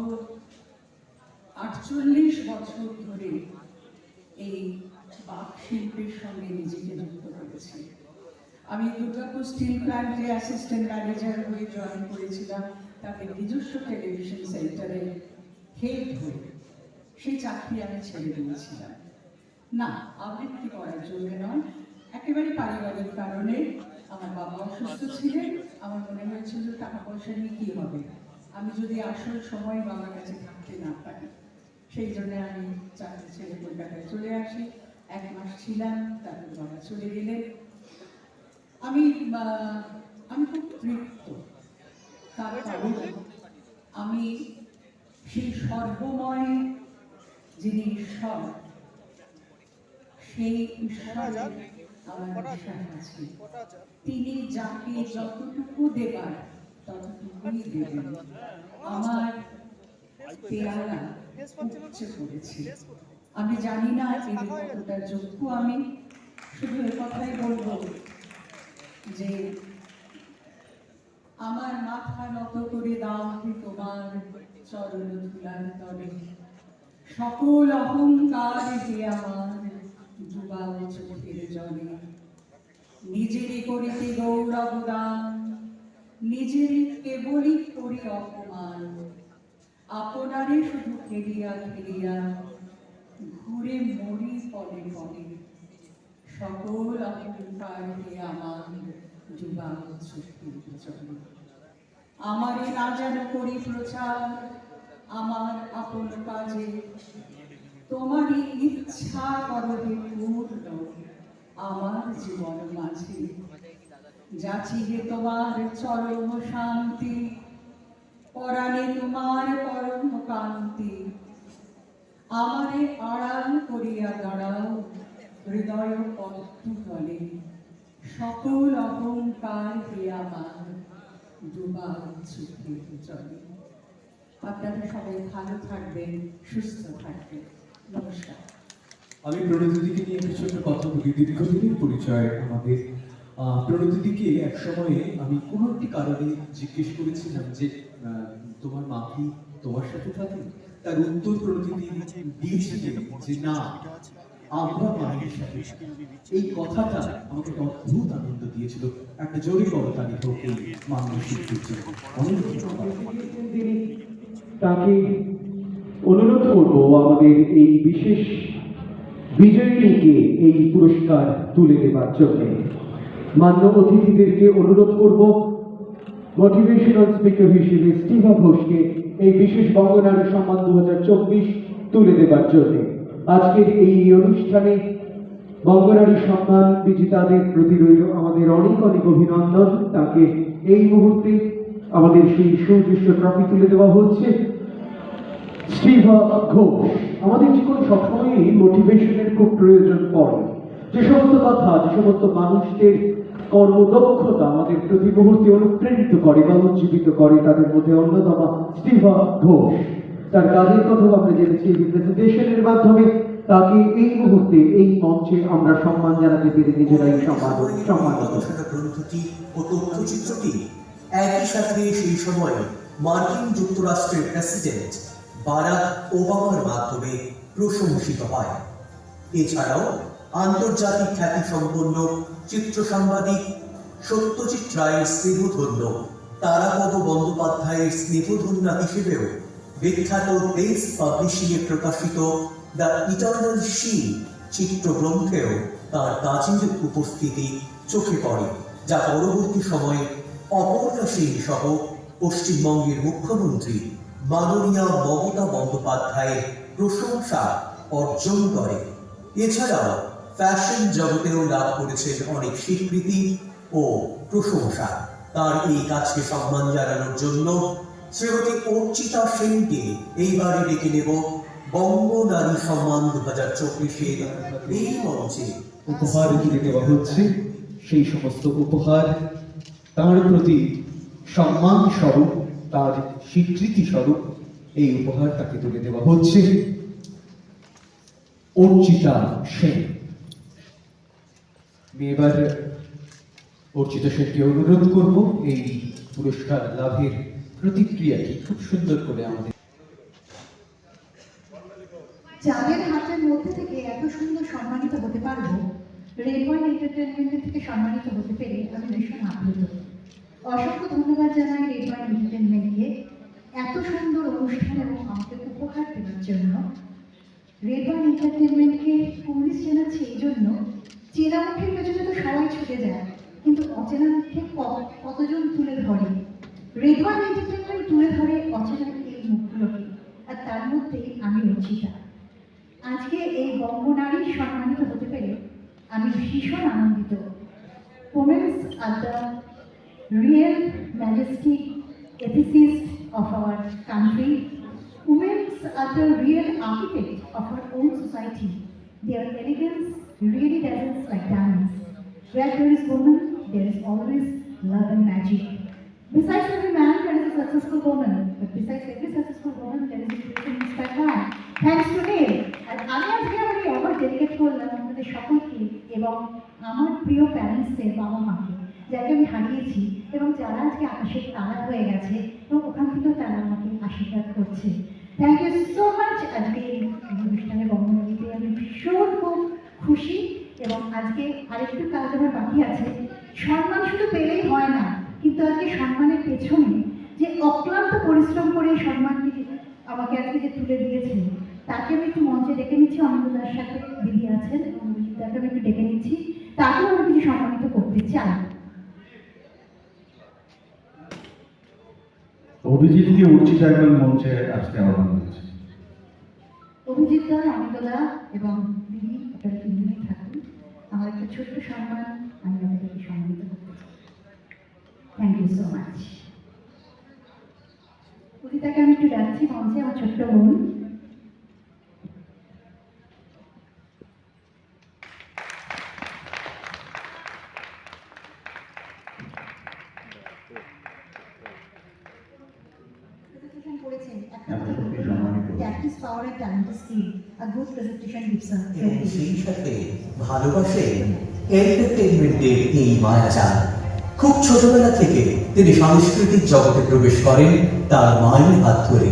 48 বছর ধরে এই বাক শিল্পের সঙ্গে নিজেকে যুক্ত করেছি। আমি দুর্গাপুর স্টিল প্ল্যান্টে অ্যাসিস্ট্যান্ট ম্যানেজার হয়ে জয়েন করেছিলাম, তাদের নিজস্ব টেলিভিশন সেন্টারে হেড হয়ে। সেই চাকরি আমি ছেড়ে দিয়েছিলাম না আবৃত্তি করার জন্য নয়, একেবারে পারিবারিক কারণে। আমার বাবা অসুস্থ ছিলেন, আমার মনে হয়েছিল টাকা পয়সা নিয়ে কী হবে, আমি যদি আসল সময় বাবার কাছে থাকতে না পারি। সেই জন্য আমি চাকরি ছেড়ে কলকাতায় চলে আসি। 1 মাস ছিলাম, তারপর বাবা চলে গেলেন। আমি খুব তৃপ্ত, তার কারণ আমি সেই সর্বময় যিনি ঈশ্বর, সেই ঈশ্বরে আমার বিশ্বাস আছে। তিনি যাকে যতটুকু দেবার ততটুকুই দেবেন। আমার পেয়ারা উপচে পড়েছে। আমি জানি না এর কতটা যোগ্য আমি, শুধু এ কথাই বলবো যে আমার মাথা নত করে দাও তোমার চরণ ধুলার তলে, সকল অহংকার যে আমার ডুবাও চোখের জলে। নিজেরই করিতে গৌরব দান, নিজেরই কেবলই করি অপমান, আপনারে শুধু খেলিয়া খেলিয়া ঘুরে মরি পদে পদে, সকল অহংকার যে আমার ডুবাও চোখের জলে। আমারে না যেন করি প্রচার আমার আপন কাজে, তোমারই ইচ্ছা করবে পূর্ণ আমার জীবন মাঝে। যাচিবে তোমার চরম শান্তি, পরাণে তোমার পরম কান্তি, আমারে আড়াল করিয়া দাঁড়াও হৃদয় পদ্মতলে, সকল অহংকার হে আমার ডুবাও চোখের জলে। আপনারা সবাই ভালো থাকবেন, সুস্থ থাকবেন। নমস্কার। আমি প্রণতিদিকে নিয়ে কিছু একটা কথা বলি। দীর্ঘদিনের পরিচয় আমাদের। প্রণতিদিকে এক সময়ে আমি কোনো একটি কারণে জিজ্ঞেস করেছিলাম যে তোমার মা কি তোমার সাথে থাকে? তার উত্তর প্রণতিদি দিয়েছিলেন যে না, আমরা মায়ের সাথে। এই কথাটা আমাকে অদ্ভুত আনন্দ দিয়েছিল। একটা জোরে করতালি হোক এই মানসিক অনেক তাকে অনুরোধ করবো আমাদের এই বিশেষ বিজয়ীকে এই পুরস্কার তুলে দেওয়ার জন্য। মান্য অতিথিদেরকে অনুরোধ করব মোটিভেশনাল স্পিকার হিসেবে স্টিভা ঘোষকে এই বিশেষ বঙ্গনারী সম্মান 2024 তুলে দেওয়ার জন্য। আজকের এই অনুষ্ঠানে বঙ্গনারী সম্মান বিজেতাদের প্রতি রইল আমাদের অনেক অনেক অভিনন্দন। তাকে এই মুহূর্তে আমাদের সেই সুদৃশ্য ট্রফি তুলে দেওয়া হচ্ছে। স্টিভা ঘোষ, আমাদের জীবনে সবসময়ই মোটিভেশনের খুব প্রয়োজন পড়ে। যে সমস্ত কথা, যে সমস্ত মানুষদের কর্মদক্ষতা আমাদের প্রতি মুহূর্তে অনুপ্রেরিত করে বা উজ্জীবিত করে, তাদের মধ্যে অন্যতম স্টিভা ঘোষ। তার কাজের কথা আমরা জেনেছি প্রেজেন্টেশনের মাধ্যমে। তাকে এই মুহূর্তে এই মঞ্চে আমরা সম্মান জানাতে পেরে নিজেরাই সম্মানিত। গ্রন্থটি ও তথ্যচিত্রটি একই সাথে সেই সময় মার্কিন যুক্তরাষ্ট্রের প্রেসিডেন্ট বারাক ওবামার মাধ্যমে প্রশংসিত হয়। এছাড়াও আন্তর্জাতিক খ্যাতিসম্পন্ন চিত্র সাংবাদিক সত্যজিৎ রায়ের স্নেহধন্য, তারাপদ বন্দ্যোপাধ্যায়ের স্নেহধন্যা হিসেবেও বিখ্যাত বেস পাবলিশিংয়ে প্রকাশিত দ্য ইটার্নাল শি চিত্রগ্রন্থেও তার কাজের উপস্থিতি চোখে পড়ে, যা পরবর্তী সময়ে অপর্ণা সেন সহ পশ্চিমবঙ্গের মুখ্যমন্ত্রী মাননীয়া মমতা বন্দ্যোপাধ্যায়ের প্রশংসা অর্জন করে। এছাড়াও ফ্যাশন জগতেও লাভ করেছেন অনেক স্বীকৃতি ও প্রশংসা। তার এই কাজকে সম্মান জানানোর জন্য শ্রীমতী অর্চিতা সেনকে এইবারে ডেকে নেব বঙ্গ নারী সম্মান 2024 এই মঞ্চে। উপহার তুলে দেওয়া হচ্ছে। সেই সমস্ত উপহার তার প্রতি সম্মান স্বরূপ, তার স্বীকৃতি স্বরূপ এই উপহার তাকে তুলে দেওয়া হচ্ছে। অর্চিতা সেন। আমি এবার অর্চিতা সেনকে অনুরোধ করব এই পুরস্কার লাভের প্রতিক্রিয়াটি খুব সুন্দর করে আমাদের। যাদের হাতের মধ্যে থেকে এত সুন্দর সম্মানিত হতে পারবো, রেড ওয়াইন এন্টারটেনমেন্টের থেকে সম্মানিত হতে পেরে আমি ভীষণ আপ্লুত। অসংখ্য ধন্যবাদ জানাই রেড ওয়াইন এন্টারটেনমেন্টকে এত সুন্দর অনুষ্ঠান এবং আমাকে উপহার দেওয়ার জন্য। রেড ওয়াইন এন্টারটেনমেন্টকে পুলিশ জানাচ্ছে এই জন্য, চেনা মুখের পেছনে তো সবাই ছুটে যায়, কিন্তু অচেনা মুখে কতজন তুলে ধরে। রেড ওয়াইন এন্টারটেনমেন্ট তুলে ধরে অচেনা এই মুখগুলোকে, আর তার মধ্যে আমি অর্চিতা। আজকে এই বঙ্গনারী সম্মানিত হতে পেরে আমি ভীষণ আনন্দিত। Women's are the real majesty, ethicists of our country. Women's are the real architects of our own society. Their elegance really dazzles like diamonds. Where there is woman, there is always love and magic. Besides every man, there is a successful woman. But besides every successful woman, there is a person inspired man. Thanks to him. আর আমি আজকে আমার এই অ্যাওয়ার্ড ডেডিকেট করলাম আমাদের সকলকে এবং আমার প্রিয় প্যারেন্টসদের বাবা মাকে, যাকে আমি হারিয়েছি এবং যারা আজকে আকাশের তারা হয়ে গেছে এবং ওখান থেকেও তারা আমাকে আশীর্বাদ করছে। Thank you so much. আজকে এই অনুষ্ঠানে বঙ্গনদীতে আমি ভীষণ খুব খুশি এবং আজকে আরেকটু কাজ আমার বাকি আছে। সম্মান শুধু পেলেই হয় না, কিন্তু আজকে সম্মানের পেছনে যে অক্লান্ত পরিশ্রম করে এই সম্মানটি আমাকে আজকে যে তুলে দিয়েছে তাকে আমি একটু মঞ্চে ডেকে নিচ্ছি। অনন্তদার সাথে দিদি আছেন এবং তাকে আমি একটু ডেকে নিচ্ছি, তাকেও আমি কিছু সম্মানিত করতে চাই। অভিজিৎকে উচ্চিত একজন মঞ্চে আসতে আহ্বান করছি। অভিজিৎ দা, অনন্তদা এবং দিদি, আপনারা তিনজনেই থাকুন। আমার একটা ছোট্ট সম্মান আমি আপনাদেরকে সম্মানিত করতে চাই। Thank you so much. অভিজিতাকে আমি একটু ডাকছি মঞ্চে, আমার ছোট্ট বোন। Practice power and talent is key. A good presentation gives a এবং সেই সাথে ভালোবাসে এন্টারটেইনমেন্টের এই মায়াজাল। খুব ছোটবেলা থেকে তিনি সাংস্কৃতিক জগতে প্রবেশ করেন তার মায়ের হাত ধরে।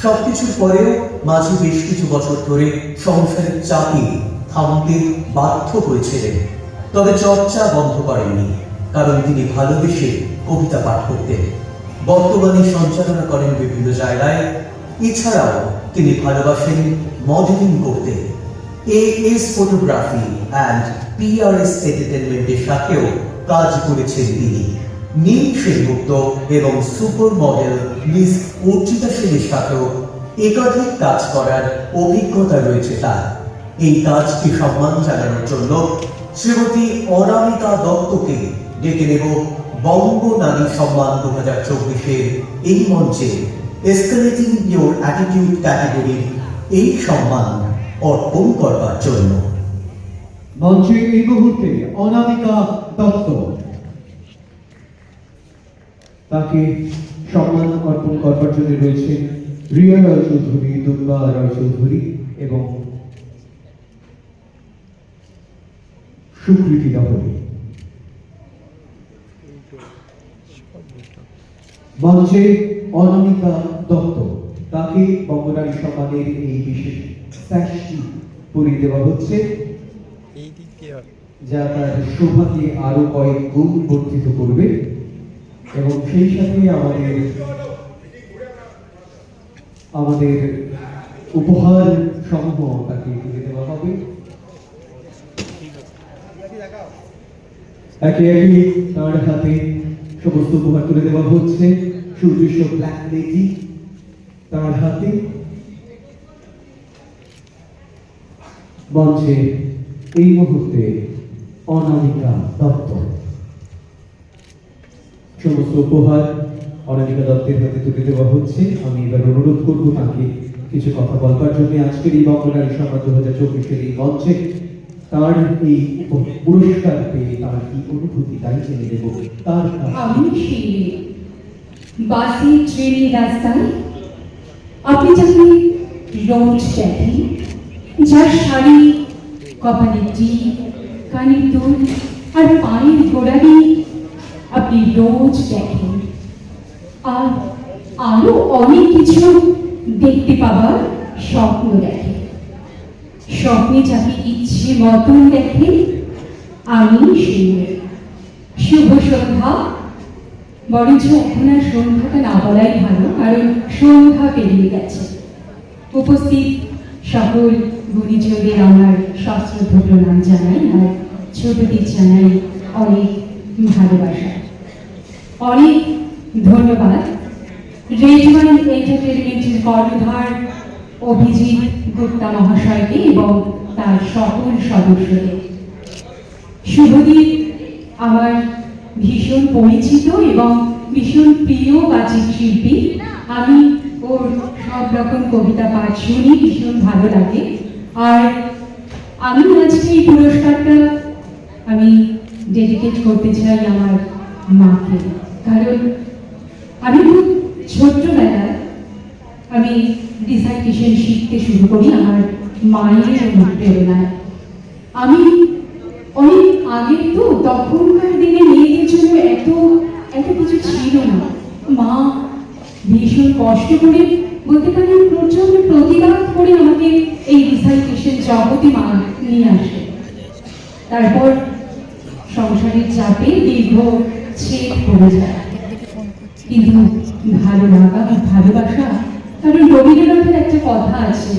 সবকিছুর পরেও মাঝে বেশ কিছু বছর ধরে সংসারের চাপে থামতে বাধ্য হয়েছিলেন, তবে চর্চা বন্ধ করেননি, কারণ তিনি ভালোবেসে কবিতা পাঠ করতেন। বর্তমানে সঞ্চালনা করেন বিভিন্ন জায়গায়। এছাড়াও তিনি ভালোবাসেন মডেলিং করতে। AS ফটোগ্রাফি অ্যান্ড PRS এন্টারটেইনমেন্টের সাথেও কাজ করেছেন তিনি। নীল সেনগুপ্ত এবং সুপার মডেল মিস অর্চিতা সেনের সাথেও একাধিক কাজ করার অভিজ্ঞতা রয়েছে তার। এই কাজকে সম্মান জানানোর জন্য শ্রীমতী অনামিকা দত্তকে ডেকে নেব বঙ্গ নারী সম্মান 2024-এর এই মঞ্চে এসকেলেটিং ইয়োর অ্যাটিটিউড ক্যাটাগরির এই সম্মান অর্পণ করবার জন্য। মঞ্চে এই মুহূর্তে অনামিকা দত্ত, তাকে সম্মান অর্পণ করবার জন্য রয়েছে রিয়া রায় চৌধুরী, দুর্গা রায় চৌধুরী এবং সুকৃতি দহরি। মঞ্চে অনামিকা দত্ত, তাকে বঙ্গনারী সম্মানের এই বিশেষ স্যাশটি পরিয়ে দেওয়া হচ্ছে, যা তার শোভাকে আরো কয়েক গুণ বর্ধিত করবে এবং সেই সাথে আমাদের উপহার সমূহ তাকে তুলে দেওয়া হবে। একে একে তার হাতে সমস্ত উপহার তুলে দেওয়া হচ্ছে। সুদৃশ্য ব্ল্যাক লেডি তার হাতে। মঞ্চে এই মুহূর্তে অনামিকা দত্ত। সমস্ত উপহার অনামিকা দত্তের হাতে তুলে দেওয়া হচ্ছে। আমি এবার অনুরোধ করবো তাকে কিছু কথা বলবার জন্য। আজকের এই বঙ্গনারী সম্মান 2024-এর এই মঞ্চে তার এই পুরস্কার পেয়ে তার কি অনুভূতি তাই জেনে দেব তার। আমি সেই বাসে ট্রেনে রাস্তায় আপনি যাকে রোজ দেখেন, যার শাড়ি, কপালে টিপ, কানের দুল আর পায়ের গোড়ালি আপনি রোজ দেখেন, আর আরো অনেক কিছু দেখতে পাবার স্বপ্ন দেখেন। স্বপ্নে যাকে ইচ্ছে মতন দেখেন, আমি সেই। শুভ সন্ধ্যা। বরঞ্চ এখন আর সন্ধ্যাটা না বলাই ভালো, কারণ সন্ধ্যা পেরিয়ে গেছে। উপস্থিত সকল গুণীজনদের আমার সশ্রদ্ধ প্রণাম জানাই, আর ছোটদের জানাই অনেক ভালোবাসা। অনেক ধন্যবাদ রেড ওয়াইন এন্টারটেইনমেন্টের কর্ণধার অভিজিৎ গুপ্তা মহাশয়কে এবং তার সকল সদস্যদের। শুভদীপ আমার ভীষণ পরিচিত এবং ভীষণ প্রিয় বাচিক শিল্পী। আমি ওর সব রকম কবিতা পাঠ শুনি, ভীষণ ভালো লাগে। আর আমি আজকে এই পুরস্কারটা আমি ডেডিকেট করতে চাই আমার মাকে, কারণ আমি খুব ছোট্টবেলায় আমি রিসাইটেশন শিখতে শুরু করি আমার মায়ের অনুপ্রেরণায়। আমি অনেক আগে তো তখনকার দিনে মেয়েদের জন্য এত কিছু ছিল না। মা ভীষণ কষ্ট করে বলতে পারি প্রচন্ড প্রতিবাদ করে আমাকে এই রিসাইটেশন জগতে মা নিয়ে আসে। তারপর সংসারের চাপে দীর্ঘ ছেদ পড়ে যায়, কিন্তু ভালো লাগা ভালোবাসা, কারণ রবীন্দ্রনাথের একটা কথা আছে,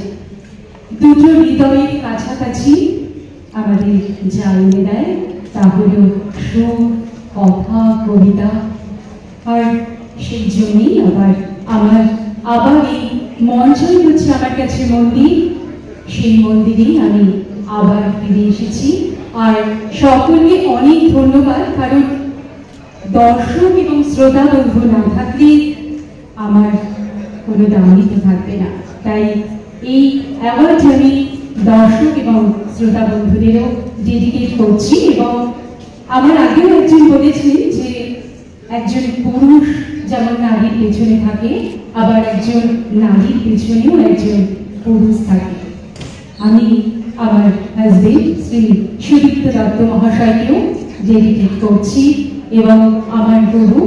দুটো হৃদয়ের কাছাকাছি আমাদের যা এনে দেয় তা হলো সুর, কথা, কবিতা। আর সেই জন্যই আবার এই মঞ্চই হচ্ছে আমার কাছে মন্দির। সেই মন্দিরেই আমি আবার ফিরে এসেছি। আর সকলকে অনেক ধন্যবাদ, কারণ দর্শক এবং শ্রোতা বন্ধু না থাকলে আমার কোনো দামই তো থাকবে না। তাই এই অ্যাওয়ার্ড আমি দর্শক এবং শ্রোতা বন্ধুদেরও ডেডিকেট করছি। এবং আমার আগেও একজন বলেছেন যে একজন পুরুষ যেমন নারীর পেছনে থাকে, আবার একজন নারীর পেছনেও একজন পুরুষ থাকে। আমি আমার হাজবেন্ড শ্রী সুদীপ্ত দত্ত মহাশয়কেও ডেডিকেট করছি এবং আমার গুরু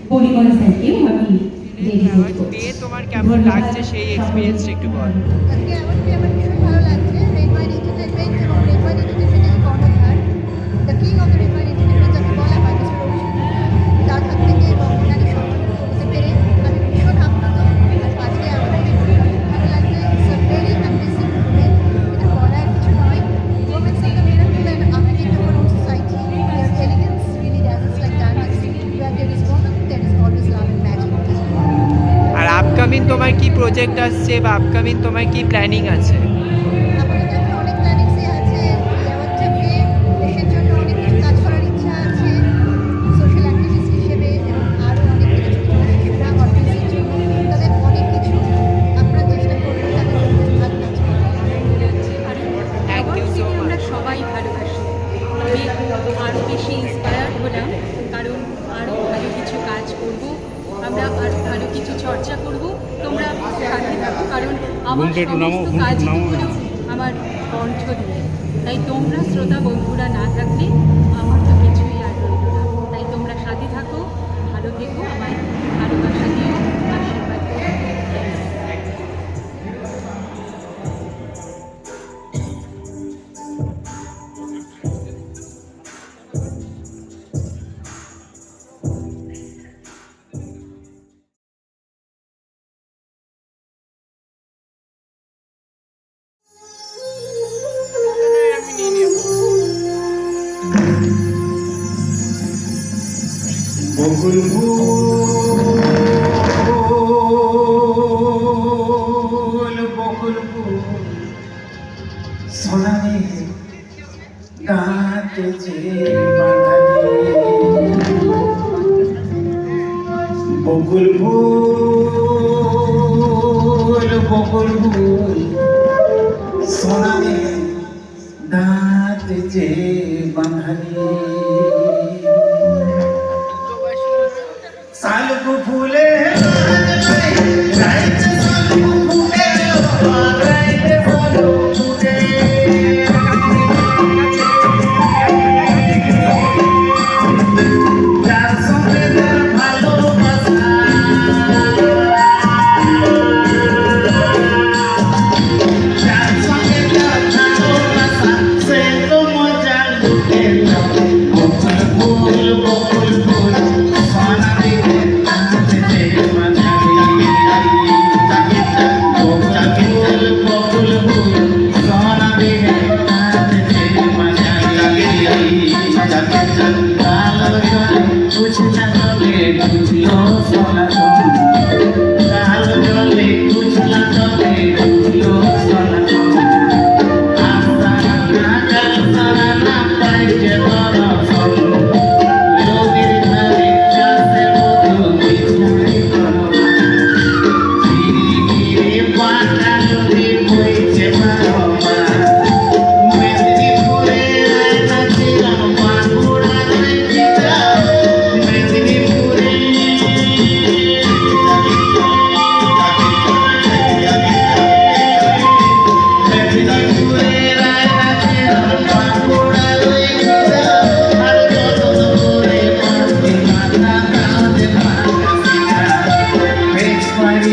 পরিমল স্যারকেও আমি ডেডিকেট করছি। তোমার কেমন লাগছে সেই এক্সপেরিয়েন্সটা একটু বল। আজকে অ্যাওয়ার্ডটি আমার ভীষণ ভালো লাগছে। রেড ওয়াইন এন্টারটেইনমেন্ট এবং রেড ওয়াইন এন্টারটেইনমেন্টের কর্ণধার, the king of the red wine entertainment যাকে বলা হয় মিস্টার রোশন, তার হাত থেকে বঙ্গনারী সম্মানিত হতে পেরে আমি ভীষণ আপ্লুত। আর আজকে অ্যাওয়ার্ডটি ভালো লাগছে। It's a very ambitious movement. এটা বলার কিছু নয়। Women's are the miracle and architect of our own society. Their elegance really dazzles like diamonds. Where there is woman, there is always love and magic. আর আপকামিং তোমার কি প্রজেক্ট আসছে বা আপকামিং তোমার কি প্ল্যানিং আছে? অনেক প্ল্যানিংসই আছে। অ্যাওয়ার্ডটা পেয়ে দেশের জন্য অনেক কিছু কাজ করার ইচ্ছা আছে সোশ্যাল অ্যাক্টিভিস্ট হিসেবে, এবং আরও অনেক কিছু ছোটো শিশুরা অর্গানাইজের জন্য তাদের অনেক কিছু আপনারা চেষ্টা করবেন তাদের জন্য ভালো কাজ আমরা সবাই ভালোবাসি। আমি আরও বেশি ইন্সপায়ার্ড হলাম, কারণ আরও ভালো কিছু কাজ করব, আমরা আরও ভালো কিছু চর্চা করব। তোমরা সাথে থাকো, কারণ আমার সমস্ত কাজই হলো আমার কণ্ঠ দিয়ে। তাই তোমরা শ্রোতা বন্ধুরা না থাকলে আমার তো কিছুই আর রইল না। তাই তোমরা সাথে থাকো, ভালো থেকো, আমার ভালোবাসা দিয়ে আশীর্বাদ করো। বকুল ফুল বকুল ফুল সোনালি কাটেছে বাঙালি। বকুল ফুল বকুল ফুল সোনালি কাটেছে বাঙালি। सालुक फूले राइट सालुक फूले राइट सालुक फूले यार सोने दर भालोबासा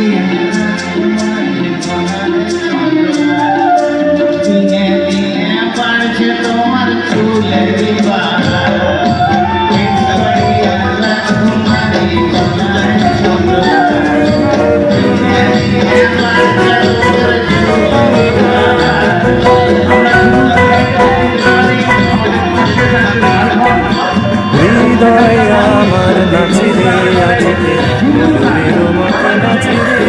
দিনে দিনে বাড়ছে তোমার চুলের বাহার কেশরিয়া রাজকুমারী গলায় চন্দন দিনে দিনে বাড়ছে তোমার চুলের হৃদয় আমার নাচে রে আজকে ফুলের মতো নাচে রে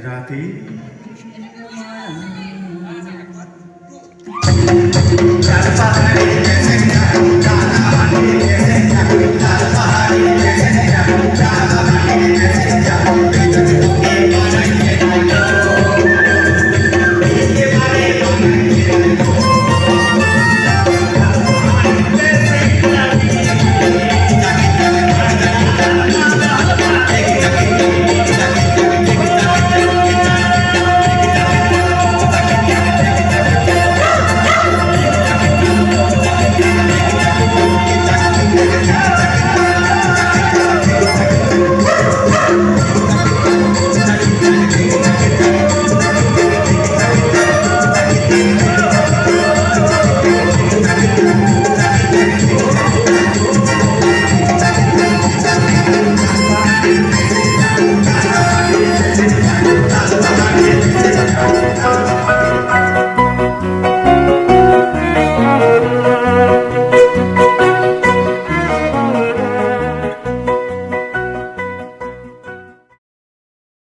রাতে